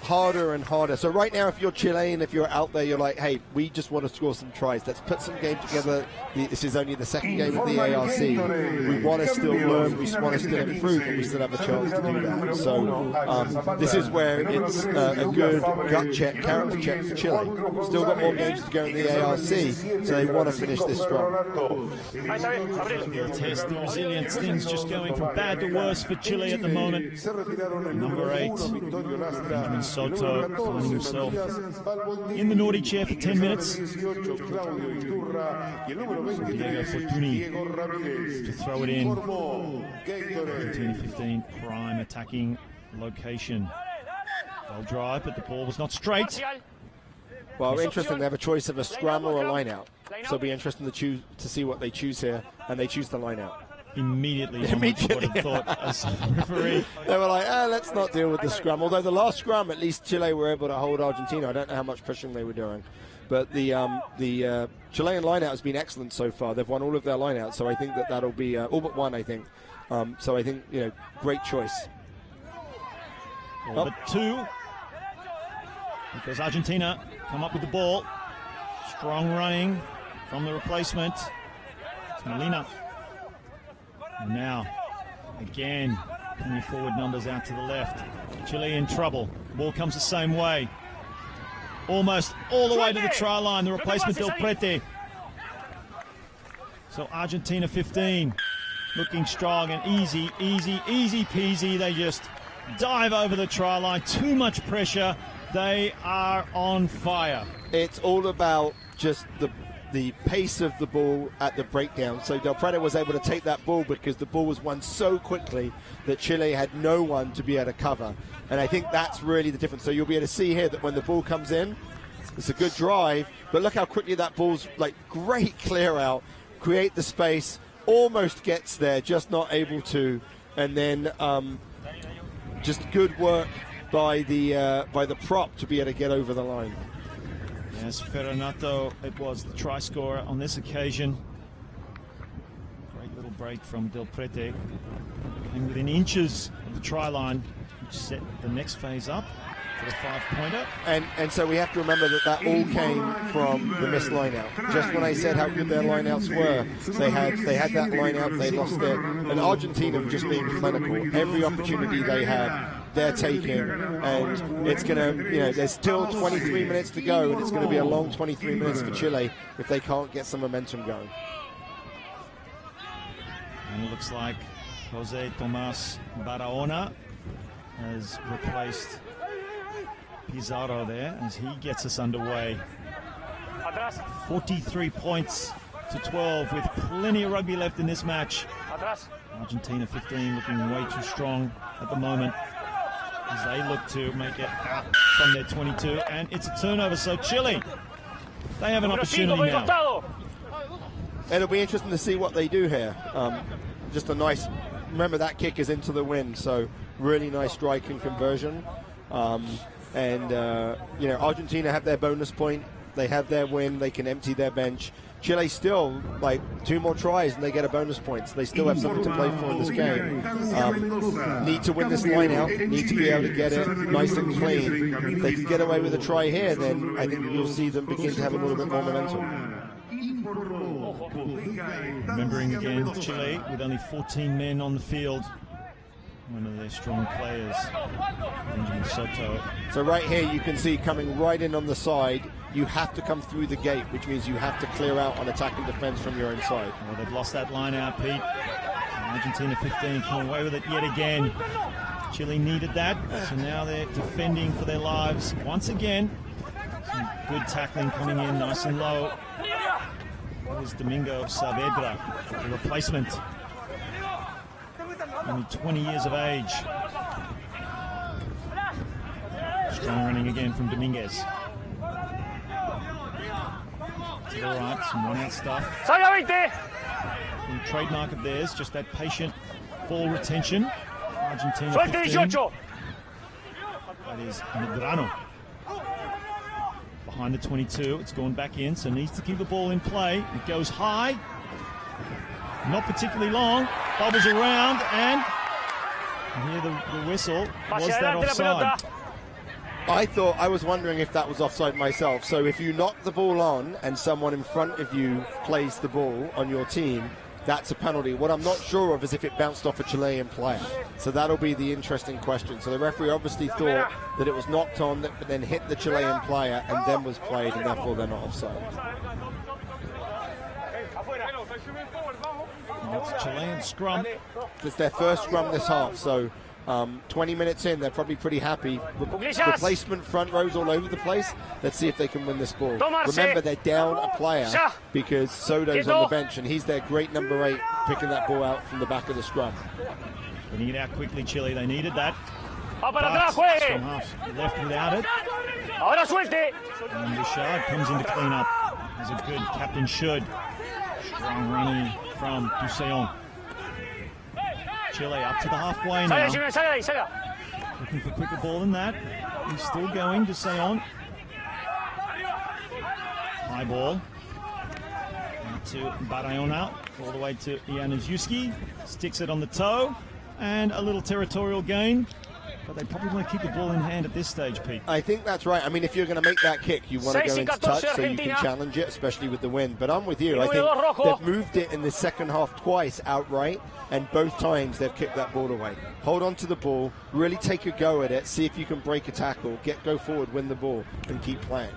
harder and harder. So right now, if you're Chilean, if you're out there, you're like, hey, we just want to score some tries. Let's put some game together. This is only the second game of the ARC. We want to still learn, we want to still improve, and we still have a chance to do that. So this is where it's a good gut check, character check for Chile. Still got more games to go in the ARC, so they want to finish this strong. They'll test the resilience. Things just going from bad to worse for Chile at the moment. Number 8. Benjamin Soto finding himself in the naughty chair for 10 minutes. Diego Fortuny to throw it in. Argentina 15, prime attacking location. They'll drive, but the ball was not straight. Well, interesting. They have a choice of a scrum or a line-out. So it'll be interesting to see what they choose here, and they choose the line-out. Immediately would have thought as a referee. They were like, let's not deal with the scrum. Although the last scrum, at least Chile were able to hold Argentina. I don't know how much pushing they were doing. But the Chilean lineout has been excellent so far. They've won all of their lineouts, so I think that'll be all but one, I think. So I think, great choice. All but 2. Because Argentina come up with the ball. Strong running from the replacement. It's Molina. And now, again, putting your forward numbers out to the left. Chile in trouble. Ball comes the same way. Almost all the way to the try line. The replacement, Del Prete. So Argentina 15, looking strong and easy peasy. They just dive over the try line. Too much pressure. They are on fire. It's all about just the pace of the ball at the breakdown. So Del Prete was able to take that ball because the ball was won so quickly that Chile had no one to be able to cover. And I think that's really the difference. So you'll be able to see here that when the ball comes in, it's a good drive, but look how quickly that ball's like great clear out, create the space, almost gets there, just not able to. And then just good work by the prop to be able to get over the line. Yes, Fironato, it was the try scorer on this occasion. Great little break from Del Prete. And within inches of the try line, which set the next phase up for the 5-pointer. And so we have to remember that all came from the missed line-out. Just when I said how good their line-outs were, they had that line-out, they lost it. And Argentina were just being clinical. Every opportunity they had, they're taking, and it's going to, there's still 23 minutes to go, and it's going to be a long 23 minutes for Chile if they can't get some momentum going. And it looks like Jose Tomas Barahona has replaced Pizarro there as he gets us underway. 43 points to 12 with plenty of rugby left in this match. Argentina 15 looking way too strong at the moment as they look to make it out from their 22, and it's a turnover. So Chile, they have an opportunity now. It'll be interesting to see what they do here. Just a nice, remember that kick is into the wind, so really nice strike and conversion. You know, Argentina have their bonus point, they have their win, they can empty their bench. Chile still, like, 2 more tries and they get a bonus point, so they still have something to play for in this game. Need to win this line out, need to be able to get it nice and clean. If they can get away with a try here, then I think you'll see them begin to have a little bit more momentum. Remembering again, Chile with only 14 men on the field. One of their strong players, Benjamin Soto. So right here you can see coming right in on the side, you have to come through the gate, which means you have to clear out on attack and defense from your own side. Well, they've lost that line out, Pete. Argentina 15 come away with it yet again. Chile needed that, so now they're defending for their lives once again. Some good tackling coming in nice and low. There's Domingo Saavedra, the replacement. Only 20 years of age. Strong running again from Dominguez. To the right, some one-out stuff. The trademark of theirs, just that patient ball retention. Argentina 15. That is Medrano. Behind the 22, it's gone back in, so needs to keep the ball in play. It goes high. Not particularly long, bubbles around, and hear the whistle. Was that offside? I was wondering if that was offside myself. So if you knock the ball on and someone in front of you plays the ball on your team, that's a penalty. What I'm not sure of is if it bounced off a Chilean player. So that'll be the interesting question. So the referee obviously thought that it was knocked on, but then hit the Chilean player and then was played, and therefore they're not offside. It's a Chilean scrum. It's their first scrum this half, so 20 minutes in, they're probably pretty happy. Replacement front rows all over the place. Let's see if they can win this ball. Remember, they're down a player because Soto's on the bench, and he's their great number 8, picking that ball out from the back of the scrum. Getting it out quickly, Chile. They needed that. But scrum half left without it. And Bouchard comes in to clean up. As a good captain should. Strong running from Duseon. Chile up to the halfway now. Looking for quicker ball than that. He's still going, Duseon. High ball. Out to Barayona. All the way to Januszewski. Sticks it on the toe. And a little territorial gain. But they probably want to keep the ball in hand at this stage, Pete. I think that's right. I mean, if you're going to make that kick, you want to go into touch so you can challenge it, especially with the wind. But I'm with you. I think they've moved it in the second half twice outright, and both times they've kicked that ball away. Hold on to the ball, really take a go at it, see if you can break a tackle, go forward, win the ball, and keep playing.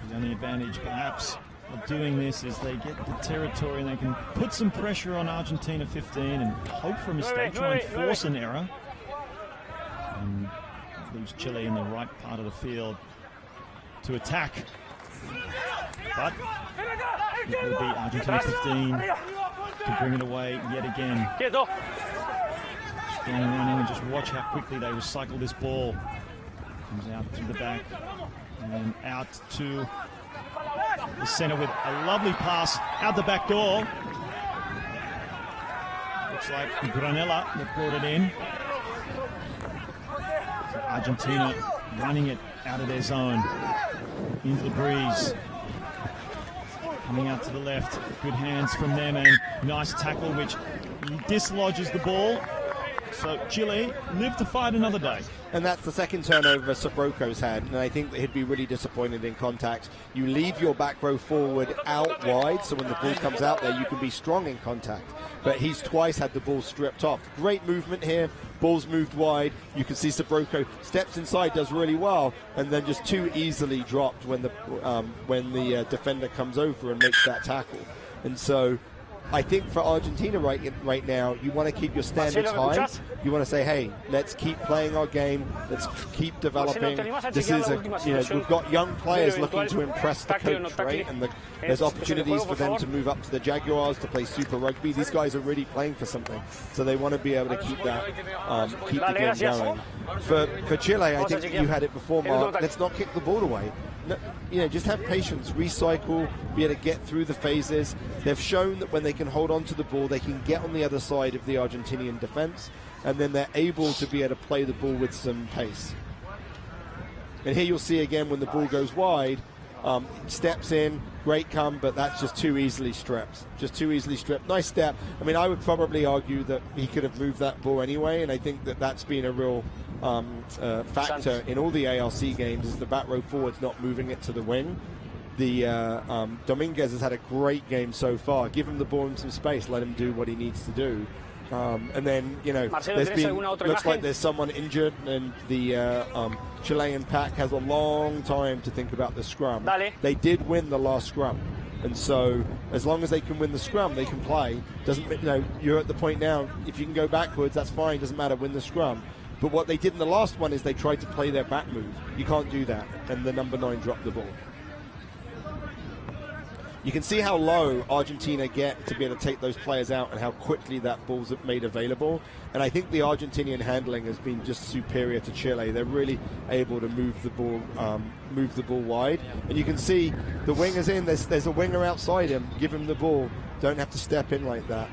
The only advantage, perhaps, of doing this is they get the territory and they can put some pressure on Argentina 15 and hope for a mistake, try and force an error. And leaves Chile in the right part of the field to attack. But it will be Argentina 15 to bring it away yet again. Strong running, and just watch how quickly they recycle this ball. Comes out through the back and out to the center with a lovely pass out the back door. Looks like Granella that brought it in. So Argentina running it out of their zone into the breeze. Coming out to the left, good hands from them, and nice tackle which dislodges the ball. So Chile live to fight another day. And that's the second turnover Sobroco's had, and I think that he'd be really disappointed in contact. You leave your back row forward out wide, so when the ball comes out there, you can be strong in contact. But he's twice had the ball stripped off. Great movement here. Ball's moved wide. You can see Sobroco steps inside, does really well, and then just too easily dropped when the defender comes over and makes that tackle. And so I think for Argentina right now, you want to keep your standards high. You want to say, hey, let's keep playing our game. Let's keep developing. This is we've got young players looking to impress the coach, right? And there's opportunities for them to move up to the Jaguars to play Super Rugby. These guys are really playing for something, so they want to be able to keep that, keep the game going. For Chile, I think you had it before, Mark. Let's not kick the ball away. just have patience, recycle, be able to get through the phases. They've shown that when they can hold on to the ball, they can get on the other side of the Argentinian defense, and then they're able to be able to play the ball with some pace. And here you'll see again when the ball goes wide, steps in, great come, but that's just too easily stripped. Nice step. I mean, I would probably argue that he could have moved that ball anyway, and I think that that's been a real factor in all the ARC games, is the back row forwards not moving it to the wing. Dominguez has had a great game so far. Give him the ball and some space, let him do what he needs to do. And then, looks like there's someone injured, and the Chilean pack has a long time to think about the scrum. They did win the last scrum, and so as long as they can win the scrum, they can play. You're at the point now, if you can go backwards, that's fine, doesn't matter, win the scrum. But what they did in the last one is they tried to play their back move. You can't do that, and the number 9 dropped the ball. You can see how low Argentina get to be able to take those players out and how quickly that ball's made available. And I think the Argentinian handling has been just superior to Chile. They're really able to move the ball wide. And you can see the winger's in. There's a winger outside him. Give him the ball. Don't have to step in like that.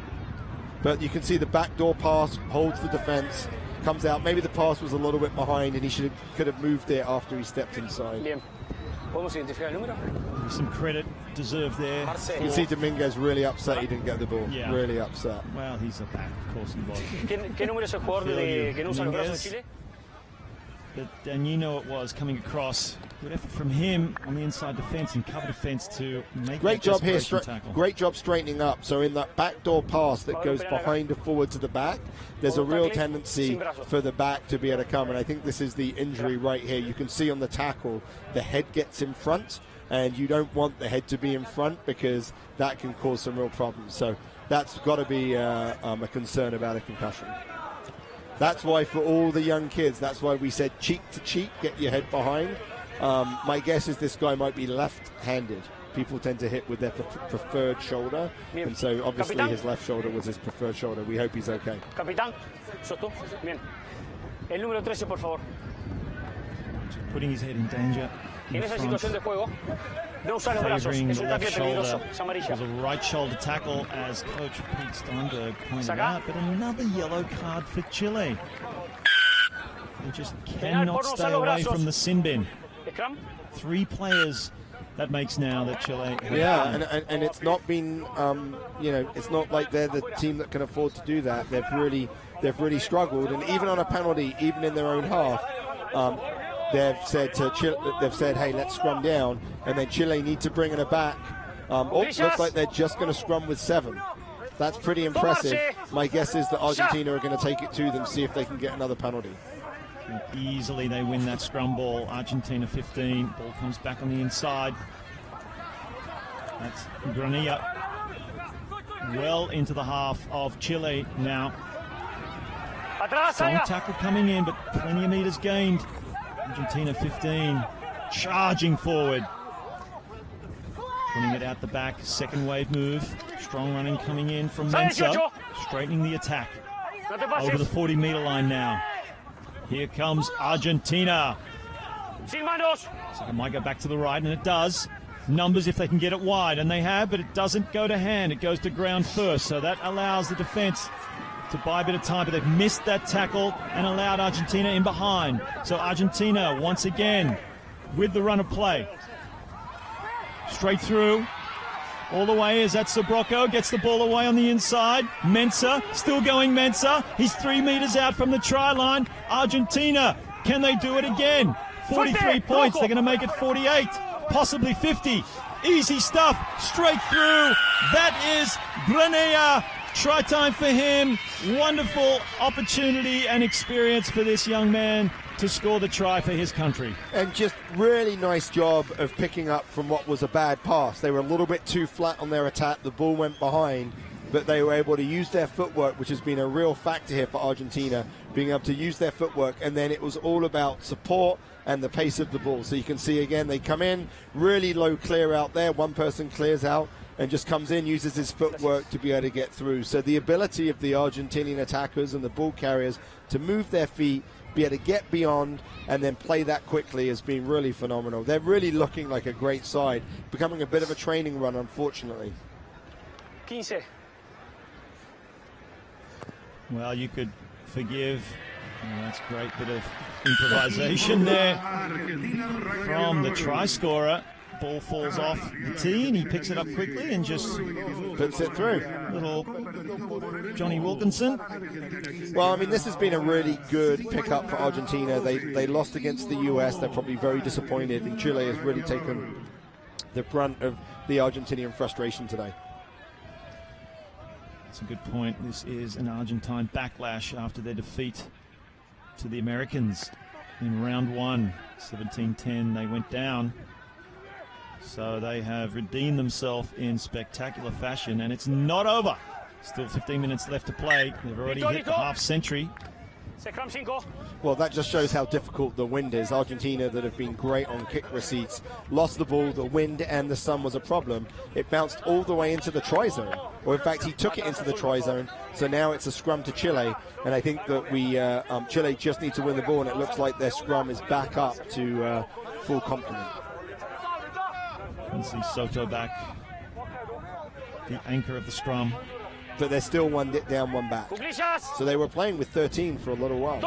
But you can see the backdoor pass holds the defense, comes out. Maybe the pass was a little bit behind, and he could have moved it after he stepped inside. Bien. ¿Podemos identificar el número? Some credit deserved there. You can see Dominguez really upset he didn't get the ball. Yeah. Really upset. Well, he's a back, of course he was. ¿Qué número es el jugador que no usa los brazos de Chile? And you know it was coming across. Good effort from him on the inside defence and cover defence to make great job here. Tackle. Great job straightening up. So in that backdoor pass that goes behind the forward to the back, there's a real tendency for the back to be able to come. And I think this is the injury right here. You can see on the tackle, the head gets in front, and you don't want the head to be in front because that can cause some real problems. So that's got to be a concern about a concussion. That's why for all the young kids, that's why we said cheek to cheek, get your head behind. My guess is this guy might be left-handed. People tend to hit with their preferred shoulder, and so obviously his left shoulder was his preferred shoulder. We hope he's okay. Capitán, sos tú. Bien. El número 13, por favor. Just putting his head in danger. En esa situación de juego, no usar los brazos. Es un tackle peligroso. Es amarilla. It was a right shoulder tackle, as Coach Pete Steinberg pointed out, but another yellow card for Chile. They just cannot stay away from the sin bin. 3 players that makes now that Chile. Yeah, and it's not been, it's not like they're the team that can afford to do that. They've really struggled, and even on a penalty, even in their own half, they've said to Chile, hey, let's scrum down, and then Chile need to bring it back. Looks like they're just going to scrum with 7. That's pretty impressive. My guess is that Argentina are going to take it to them, see if they can get another penalty. And easily they win that scrum ball. Argentina 15. Ball comes back on the inside. That's Granilla. Well into the half of Chile now. Strong tackle coming in, but plenty of meters gained. Argentina 15. Charging forward. Putting it out the back. Second wave move. Strong running coming in from Mensa. Straightening the attack. Over the 40-meter line now. Here comes Argentina. So it might go back to the right, and it does. Numbers if they can get it wide, and they have, but it doesn't go to hand. It goes to ground first, so that allows the defense to buy a bit of time, but they've missed that tackle and allowed Argentina in behind. So Argentina, once again, with the run of play. Straight through. All the way is that Sobrocco, gets the ball away on the inside. Mensa, still going Mensa. He's 3 meters out from the try line. Argentina, can they do it again? 43 points, they're going to make it 48, possibly 50. Easy stuff, straight through. That is Granella. Try time for him. Wonderful opportunity and experience for this young man to score the try for his country. And just really nice job of picking up from what was a bad pass. They were a little bit too flat on their attack. The ball went behind, but they were able to use their footwork, which has been a real factor here for Argentina, being able to use their footwork. And then it was all about support and the pace of the ball. So you can see again, they come in, really low clear out there. One person clears out and just comes in, uses his footwork to be able to get through. So the ability of the Argentinian attackers and the ball carriers to move their feet, be able to get beyond and then play that quickly has been really phenomenal. They're really looking like a great side, becoming a bit of a training run, unfortunately. 15. Well, you could forgive. Oh, that's a great bit of improvisation there from the try scorer. Ball falls off the tee and he picks it up quickly and just puts it through. Little Johnny Wilkinson. Well, I mean, this has been a really good pickup for Argentina. They lost against the US. They're probably very disappointed, and Chile has really taken the brunt of the Argentinian frustration today. That's a good point. This is an Argentine backlash after their defeat to the Americans in round 1. 17-10, they went down. So they have redeemed themselves in spectacular fashion, and it's not over. Still 15 minutes left to play. They've already hit the half century. Well, that just shows how difficult the wind is. Argentina, that have been great on kick receipts, lost the ball. The wind and the sun was a problem. It bounced all the way into the try zone. Or in fact, he took it into the try zone. So now it's a scrum to Chile. And I think that Chile just need to win the ball. And it looks like their scrum is back up to full complement. You can see Soto back, the anchor of the scrum. But they're still one down, one back. So they were playing with 13 for a little while.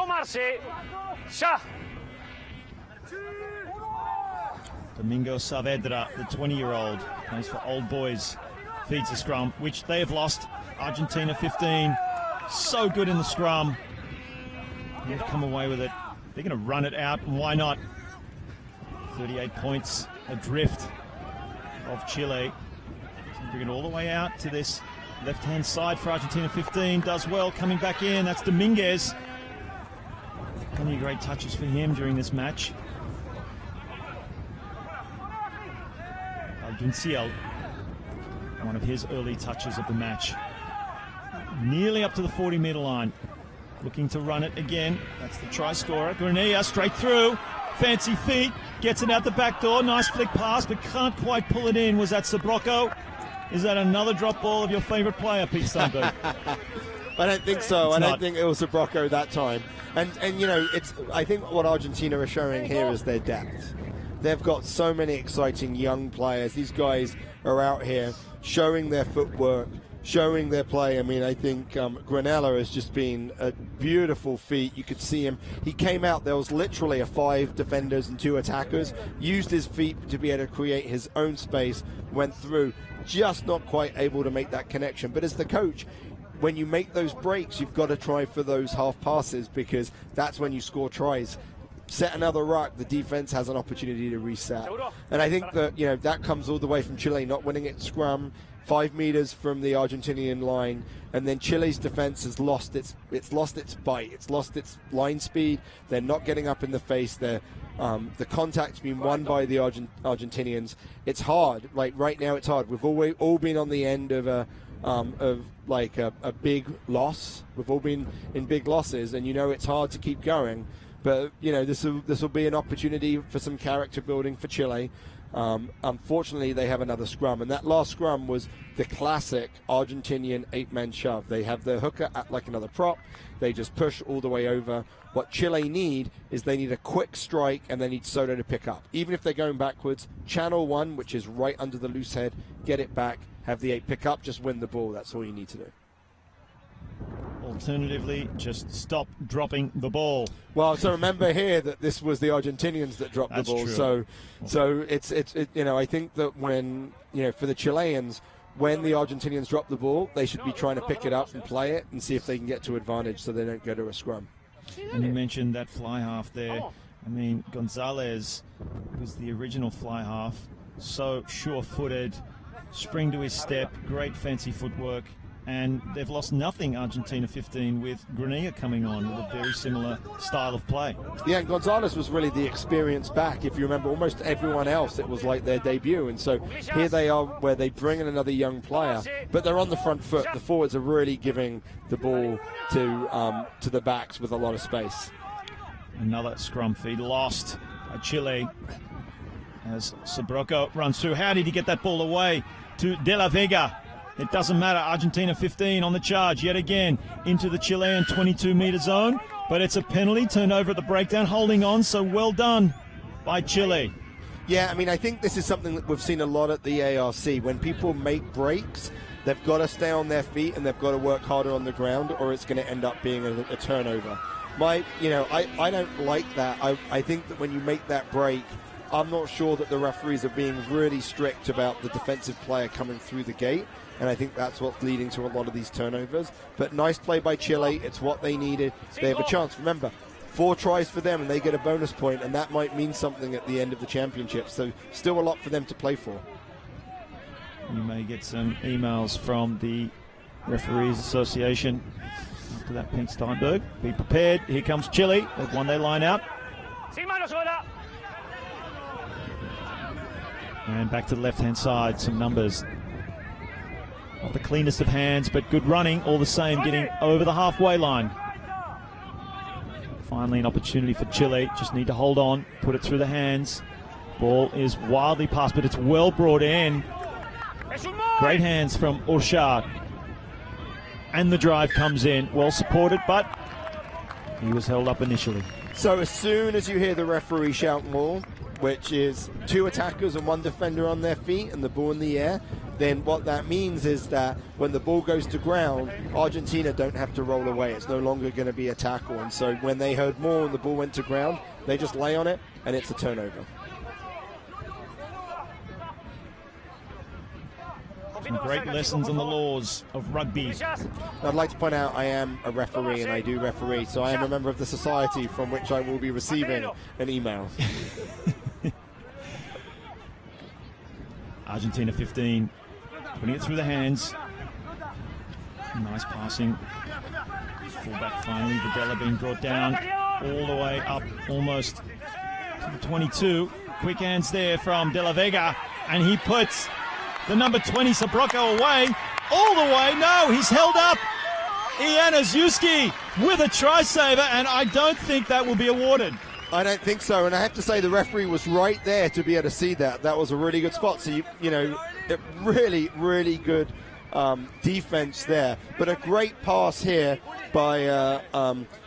Domingo Saavedra, the 20-year-old, plays for Old Boys, feeds the scrum, which they have lost. Argentina 15. So good in the scrum. They've come away with it. They're going to run it out, and why not? 38 points adrift of Chile. So bring it all the way out to this left-hand side for Argentina. 15 does well, coming back in. That's Dominguez. Plenty of great touches for him during this match. Aldunciel, one of his early touches of the match. Nearly up to the 40-meter line. Looking to run it again. That's the try scorer. Granilla straight through. Fancy feet. Gets it out the back door. Nice flick pass, but can't quite pull it in. Was that Sabrocco? Is that another drop ball of your favorite player, Pete Steinberg? I don't think so. I don't think it was Sabrocco that time. And you know, I think what Argentina are showing here is their depth. They've got so many exciting young players. These guys are out here showing their footwork, showing their play. I mean, I think Granella has just been a beautiful feat. You could see him. He came out, there was literally 5 defenders and 2 attackers, used his feet to be able to create his own space, went through, just not quite able to make that connection. But as the coach, when you make those breaks, you've got to try for those half passes, because that's when you score tries. Set another ruck, the defense has an opportunity to reset. And I think that, you know, that comes all the way from Chile not winning its scrum, 5 meters from the Argentinian line, and then Chile's defense has lost its bite, it's lost its line speed. They're not getting up in the face. The contact's been won by the Argentinians. It's hard. Like right now, it's hard. We've all been on the end of a big loss. We've all been in big losses, and you know it's hard to keep going. But you know, this will be an opportunity for some character building for Chile. Unfortunately, they have another scrum, and that last scrum was the classic Argentinian 8-man shove. They have the hooker at like another prop. They just push all the way over. What Chile need is they need a quick strike, and they need Soto to pick up. Even if they're going backwards, channel 1, which is right under the loose head, get it back, have the 8 pick up, just win the ball. That's all you need to do. Alternatively, just stop dropping the ball. Well, so remember here that this was the Argentinians that dropped the ball. True. So it's you know, I think that when, you know, for the Chileans, when the Argentinians drop the ball, they should be trying to pick it up and play it and see if they can get to advantage so they don't go to a scrum. And you mentioned that fly half there. I mean, Gonzalez was the original fly half. So sure-footed, spring to his step, great fancy footwork. And they've lost nothing, Argentina 15, with Granilla coming on with a very similar style of play. Yeah, and Gonzalez was really the experienced back. If you remember, almost everyone else, it was like their debut. And so here they are, where they bring in another young player, but they're on the front foot. The forwards are really giving the ball to the backs with a lot of space. Another scrum feed lost by Chile as Sabrocco runs through. How did he get that ball away to De La Vega? It doesn't matter. Argentina 15 on the charge yet again into the Chilean 22-meter zone. But it's a penalty, turned over at the breakdown, holding on, so well done by Chile. Yeah, I mean, I think this is something that we've seen a lot at the ARC. When people make breaks, they've got to stay on their feet and they've got to work harder on the ground, or it's going to end up being a turnover. I don't like that. I think that when you make that break, I'm not sure that the referees are being really strict about the defensive player coming through the gate, and I think that's what's leading to a lot of these turnovers. But nice play by Chile. It's what they needed. They have a chance. Remember, 4 tries for them, and they get a bonus point, and that might mean something at the end of the championship. So still a lot for them to play for. You may get some emails from the Referees Association after that pink Steinberg. Be prepared. Here comes Chile. They've won their line out. And back to the left-hand side, some numbers. Not the cleanest of hands, but good running all the same, getting over the halfway line. Finally an opportunity for Chile, just need to hold on, put it through the hands. Ball is wildly passed, but it's well brought in. Great hands from Orchard. And the drive comes in, well supported, but he was held up initially. So as soon as you hear the referee shout more, which is 2 attackers and 1 defender on their feet and the ball in the air, then what that means is that when the ball goes to ground, Argentina don't have to roll away. It's no longer going to be a tackle. And so when they heard more and the ball went to ground, they just lay on it and it's a turnover. Some great lessons on the laws of rugby. I'd like to point out I am a referee and I do referee, so I am a member of the society from which I will be receiving an email. Argentina 15, putting it through the hands. Nice passing. Fullback finally, Videla being brought down all the way up almost to the 22. Quick hands there from De La Vega, and he puts the number 20 Sabrocco away, all the way. No, he's held up. Ian Azuski with a try saver, and I don't think that will be awarded. I don't think so, and I have to say the referee was right there to be able to see that. That was a really good spot. So, you know, really, really good defense there. But a great pass here by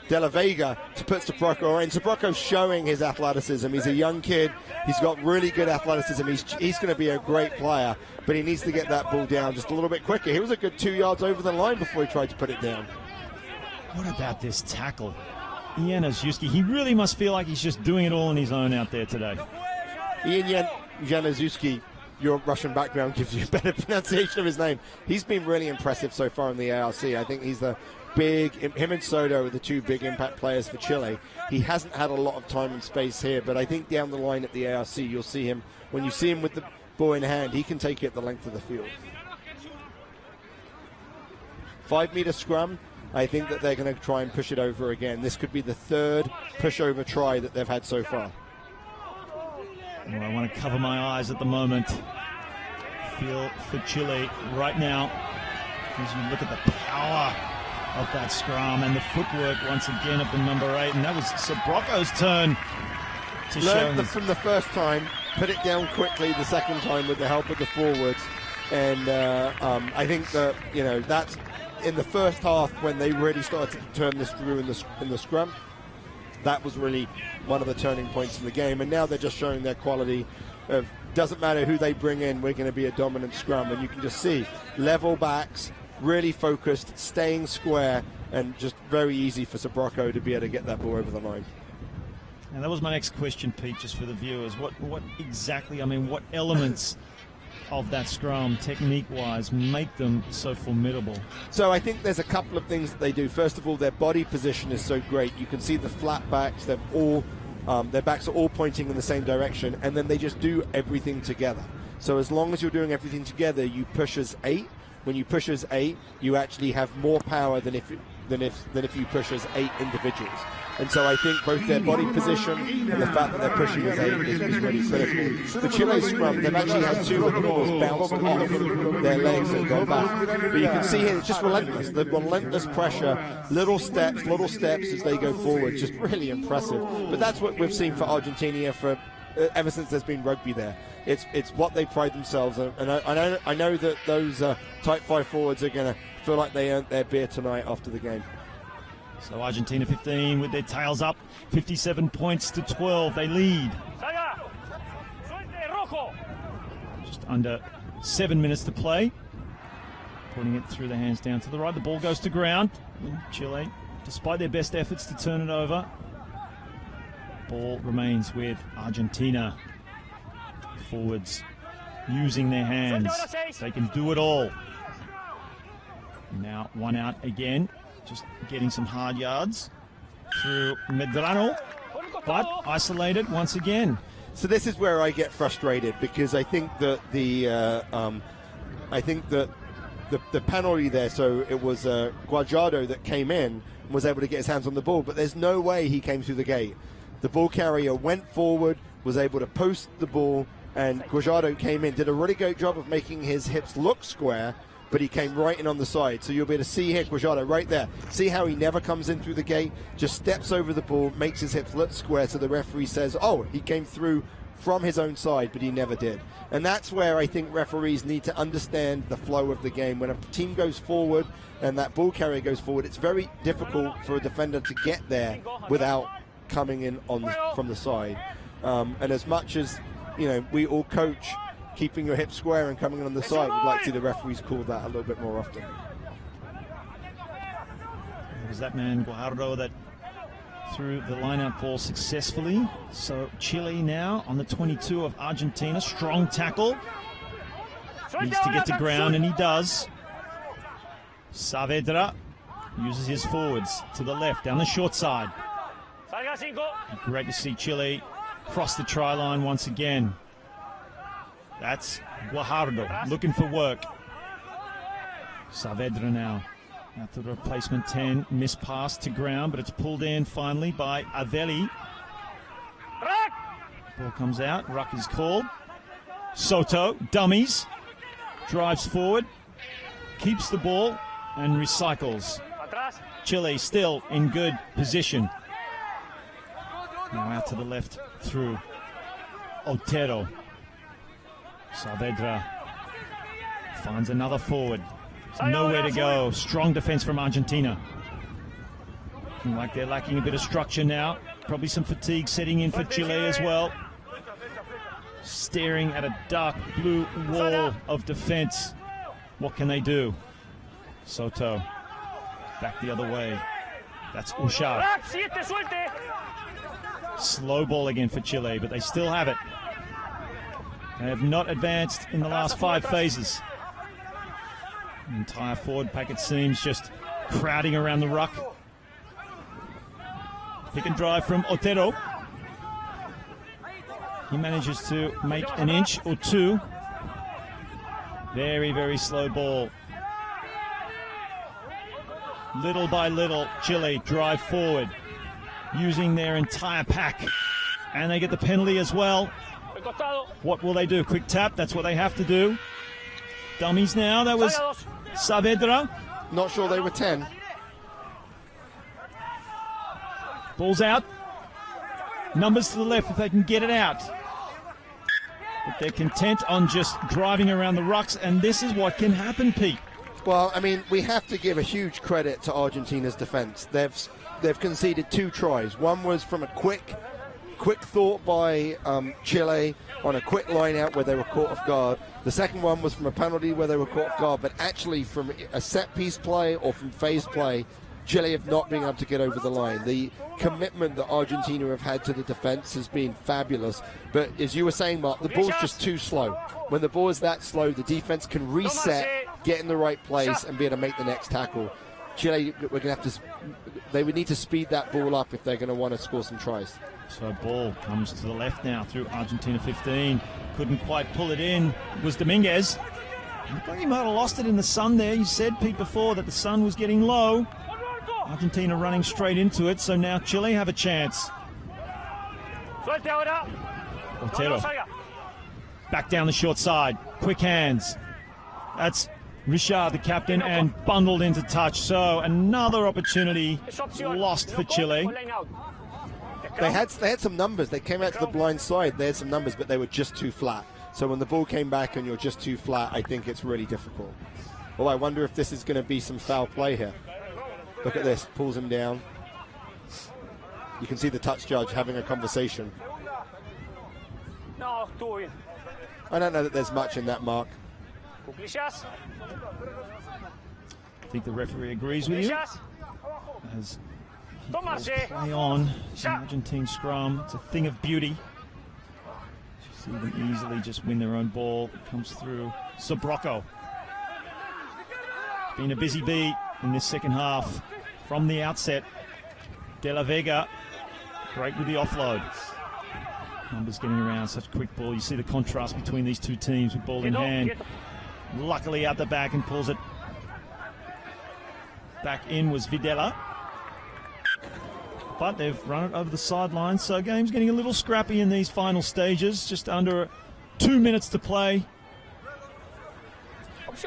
De La Vega to put Sabrocco in. Sabrocco's showing his athleticism. He's a young kid. He's got really good athleticism. He's going to be a great player, but he needs to get that ball down just a little bit quicker. He was a good 2 yards over the line before he tried to put it down. What about this tackle? Ian Azuski, he really must feel like he's just doing it all on his own out there today. Ian Januszewski, your Russian background gives you a better pronunciation of his name. He's been really impressive so far in the ARC. I think he's the him and Soto are the 2 big impact players for Chile. He hasn't had a lot of time and space here, but I think down the line at the ARC, you'll see him, when you see him with the ball in hand, he can take it the length of the field. 5-meter scrum. I think that they're going to try and push it over again. This could be the 3rd pushover try that they've had so far. Well, I want to cover my eyes at the moment. Feel for Chile right now as you look at the power of that scrum and the footwork once again of the number 8. And that was Sabrocco's turn to learn from the first time, put it down quickly the second time with the help of the forwards. And I think that, you know, that's in the first half when they really started to turn this through in the scrum. That was really one of the turning points in the game, and now they're just showing their quality of, doesn't matter who they bring in, we're going to be a dominant scrum. And you can just see level backs, really focused, staying square, and just very easy for Sabrocco to be able to get that ball over the line. And that was my next question, Pete, just for the viewers. What exactly, I mean, what elements of that scrum, technique-wise, make them so formidable? So I think there's a couple of things that they do. First of all, their body position is so great. You can see the flat backs. They've all, their backs are all pointing in the same direction, and then they just do everything together. So as long as you're doing everything together, you push as 8. When you push as 8, you actually have more power than if you push as 8 individuals. And so I think both their body position and the fact that they're pushing as 8 is really critical. The Chile scrum, they've actually had 2 of the balls bounced off their legs and gone back. But you can see here, it's just relentless. The relentless pressure, little steps as they go forward, just really impressive. But that's what we've seen for Argentina for ever since there's been rugby there. It's what they pride themselves on. And I know that those type 5 forwards are going to feel like they earned their beer tonight after the game. So Argentina 15 with their tails up, 57 points to 12. They lead. Just under 7 minutes to play. Putting it through the hands down to the right. The ball goes to ground. Chile, despite their best efforts to turn it over, ball remains with Argentina. Forwards using their hands. They can do it all. Now one out again. Just getting some hard yards through Medrano, but isolated once again. So this is where I get frustrated, because I think that the penalty there. So it was Guajardo that came in and was able to get his hands on the ball, but there's no way he came through the gate. The ball carrier went forward, was able to post the ball, and Guajardo came in, did a really great job of making his hips look square, but he came right in on the side. So you'll be able to see here Guajardo right there. See how he never comes in through the gate, just steps over the ball, makes his hips look square, so the referee says, oh, he came through from his own side, but he never did. And that's where I think referees need to understand the flow of the game. When a team goes forward and that ball carrier goes forward, it's very difficult for a defender to get there without coming in from the side. And as much as, you know, we all coach keeping your hips square and coming in on the side, we'd like to see the referees call that a little bit more often. It was that man Guajardo that threw the line-out ball successfully. So Chile now on the 22 of Argentina. Strong tackle. Needs to get to ground, and he does. Saavedra uses his forwards to the left, down the short side. Great to see Chile cross the try line once again. That's Guajardo looking for work. Saavedra now. After the replacement 10, missed pass to ground, but it's pulled in finally by Aveli. Ball comes out, ruck is called. Soto, dummies, drives forward, keeps the ball and recycles. Chile still in good position. Now out to the left through Otero. Saavedra finds another forward. Nowhere to go. Strong defense from Argentina. Looking like they're lacking a bit of structure now. Probably some fatigue setting in for Chile as well. Staring at a dark blue wall of defense. What can they do? Soto back the other way. That's Ushar. Slow ball again for Chile, but they still have it. They have not advanced in the last 5 phases. The entire forward pack, it seems, just crowding around the ruck. Pick and drive from Otero. He manages to make an inch or two. Very, very slow ball. Little by little, Chile drive forward, using their entire pack. And they get the penalty as well. What will they do? Quick tap, that's what they have to do. Dummies now, that was Saavedra. Not sure they were 10. Ball's out. Numbers to the left if they can get it out. But they're content on just driving around the rucks, and this is what can happen, Pete. Well, I mean, we have to give a huge credit to Argentina's defense. They've conceded 2 tries. One was from a quick thought by Chile on a quick line out where they were caught off guard. The second one was from a penalty where they were caught off guard, but actually from a set piece play or from phase play, Chile have not been able to get over the line. The commitment that Argentina have had to the defense has been fabulous. But as you were saying, Mark, the ball's just too slow. When the ball is that slow, the defense can reset, get in the right place, and be able to make the next tackle. Chile, they would need to speed that ball up if they're going to want to score some tries. So ball comes to the left now through Argentina 15. Couldn't quite pull it in. It was Dominguez. Looked like he might have lost it in the sun there. You said, Pete, before that the sun was getting low. Argentina running straight into it, so now Chile have a chance. Otero. Back down the short side. Quick hands. That's Richard, the captain, and bundled into touch. So another opportunity lost for Chile. They had some numbers. They came out to the blind side. They had some numbers, but they were just too flat. So when the ball came back and you're just too flat, I think it's really difficult. Well, I wonder if this is going to be some foul play here. Look at this. Pulls him down. You can see the touch judge having a conversation. No, estuvo bien. I don't know that there's much in that mark. Cuclillas. I think the referee agrees with you. Cuclillas. As he Tomarse. calls play on the Argentine scrum. It's a thing of beauty. You see them easily just win their own ball. It comes through. Sobrocco. Been a busy bee in this second half from the outset. De La Vega, great with the offload. Numbers getting around, such quick ball. You see the contrast between these two teams with ball in hand. Luckily out the back and pulls it back in was Videla. But they've run it over the sideline, so game's getting a little scrappy in these final stages. Just under 2 minutes to play.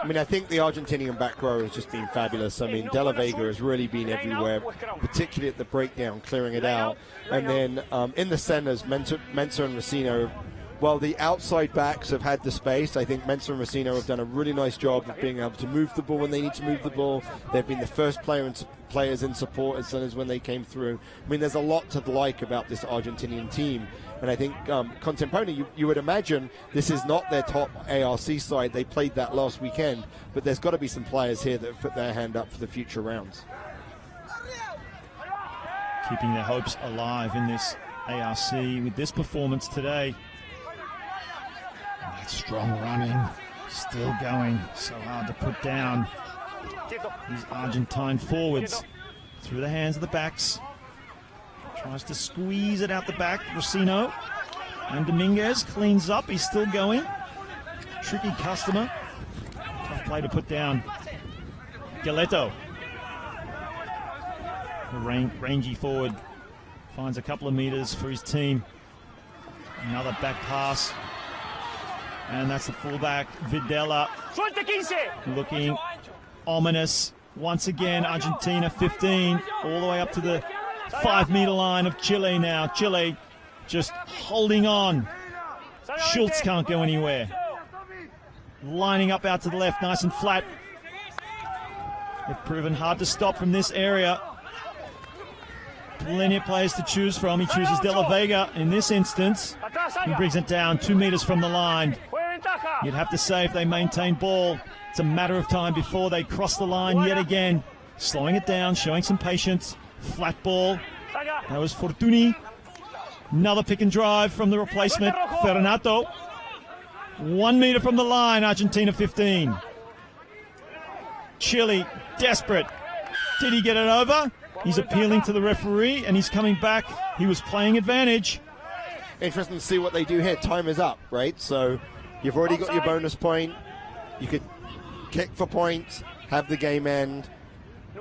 I mean, I think the Argentinian back row has just been fabulous. I mean, De La Vega has really been everywhere, particularly at the breakdown, clearing it out. And then in the centers, Mensah and Racino, while the outside backs have had the space, I think Mensah and Racino have done a really nice job of being able to move the ball when they need to move the ball. They've been the first players in support as soon as when they came through. I mean, there's a lot to like about this Argentinian team. And I think Contemporaneous, you would imagine this is not their top ARC side. They played that last weekend, but there's got to be some players here that have put their hand up for the future rounds. Keeping their hopes alive in this ARC with this performance today. And that strong running, still going, so hard to put down. These Argentine forwards through the hands of the backs. Tries to squeeze it out the back, Racino. And Dominguez cleans up, he's still going. Tricky customer. Tough play to put down. Galeto. The rangy forward finds a couple of meters for his team. Another back pass. And that's the fullback, Videla. Looking ominous. Once again, Argentina 15, all the way up to the 5-meter line of Chile now. Chile just holding on. Schultz can't go anywhere. Lining up out to the left, nice and flat. They've proven hard to stop from this area. Plenty of players to choose from. He chooses De La Vega in this instance. He brings it down 2 meters from the line. You'd have to say if they maintain ball, it's a matter of time before they cross the line yet again. Slowing it down, showing some patience. Flat ball. That was Fortuny. Another pick and drive from the replacement, Fernato. 1 meter from the line, Argentina 15. Chile, desperate. Did he get it over? He's appealing to the referee, and he's coming back. He was playing advantage. Interesting to see what they do here. Time is up, right? So you've already got your bonus point. You could kick for points, have the game end.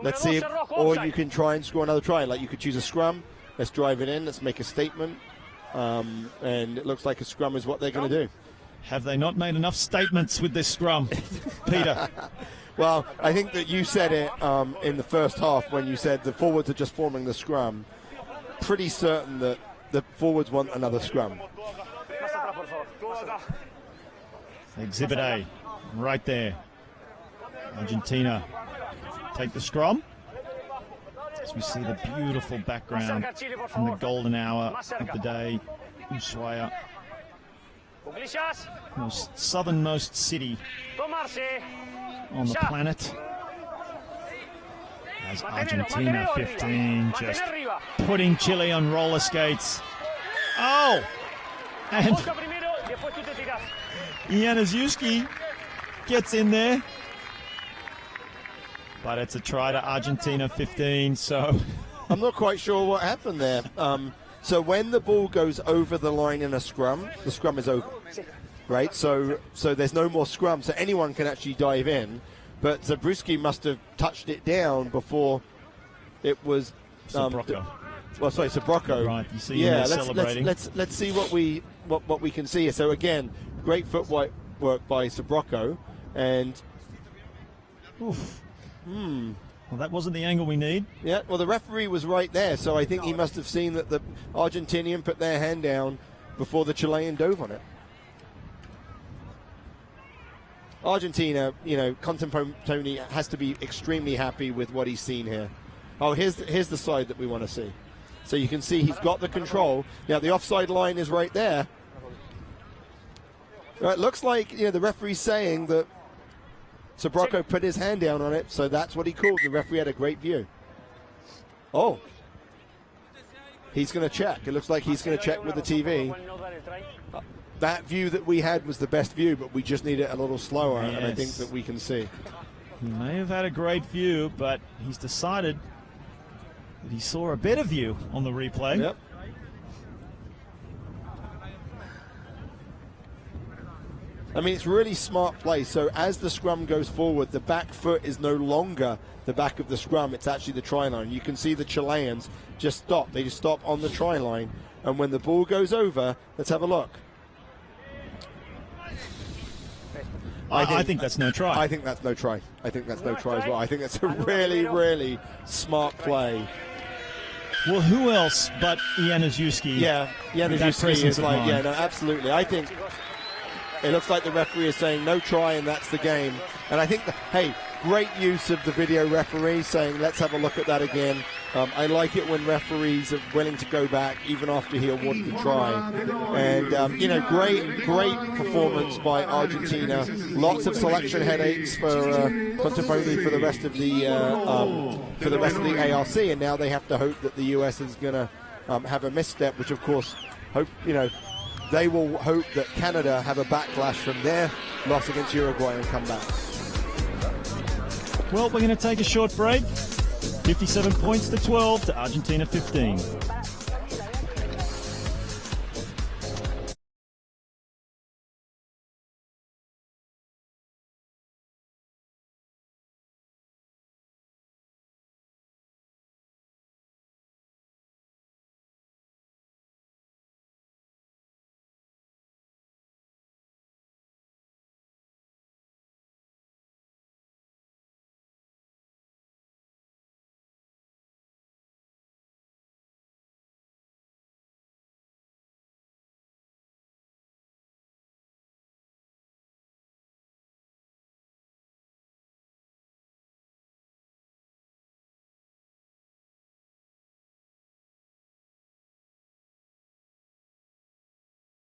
Let's see, or you can try and score another try. Like you could choose a scrum. Let's drive it in. Let's make a statement. And it looks like a scrum is what they're going to do. Have they not made enough statements with this scrum, Peter? Well, I think that you said it in the first half when you said the forwards are just forming the scrum. Pretty certain that the forwards want another scrum. Exhibit A, right there. Argentina take the scrum. As we see the beautiful background from the golden hour of the day, Ushuaia, most southernmost city on the planet. As Argentina 15 just putting Chile on roller skates. Oh! And Januszewski gets in there. But it's a try to Argentina 15, so... I'm not quite sure what happened there. So when the ball goes over the line in a scrum, the scrum is over, right? So there's no more scrum, so anyone can actually dive in. But Zabriskie must have touched it down before it was... Sobrocco. Sobrocco. Right, you see him celebrating. Let's see what we can see here. So again, great footwork by Sobrocco, and... Oof. Well, that wasn't the angle we need. Yeah, well, the referee was right there, so I think he must have seen that the Argentinian put their hand down before the Chilean dove on it. Argentina, Contemporaneous has to be extremely happy with what he's seen here. Oh, here's the side that we want to see. So you can see he's got the control. Now the offside line is right there. It looks like the referee's saying that Sabrocco put his hand down on it, so that's what he called. The referee had a great view. Oh. He's going to check. It looks like he's going to check with the TV. That view that we had was the best view, but we just need it a little slower, yes. And I think that we can see. He may have had a great view, but he's decided that he saw a better view on the replay. Yep. I mean, it's really smart play. So as the scrum goes forward, the back foot is no longer the back of the scrum. It's actually the try line. You can see the Chileans just stop. They just stop on the try line. And when the ball goes over, let's have a look. I think that's no try. I think that's no try. I think that's no try as well. I think that's a really, really smart play. Well, who else but Januszewski? Yeah, Januszewski is like, no, absolutely. I think it looks like the referee is saying no try and that's the game. And I think, great use of the video referee saying let's have a look at that again. I like it when referees are willing to go back even after he awarded the try. And great performance by Argentina. Lots of selection headaches for Conteponi for the rest of the ARC, and now they have to hope that the US is going to have a misstep, which of course they will hope that Canada have a backlash from their loss against Uruguay and come back. Well, we're going to take a short break. 57 points to 12 to Argentina 15.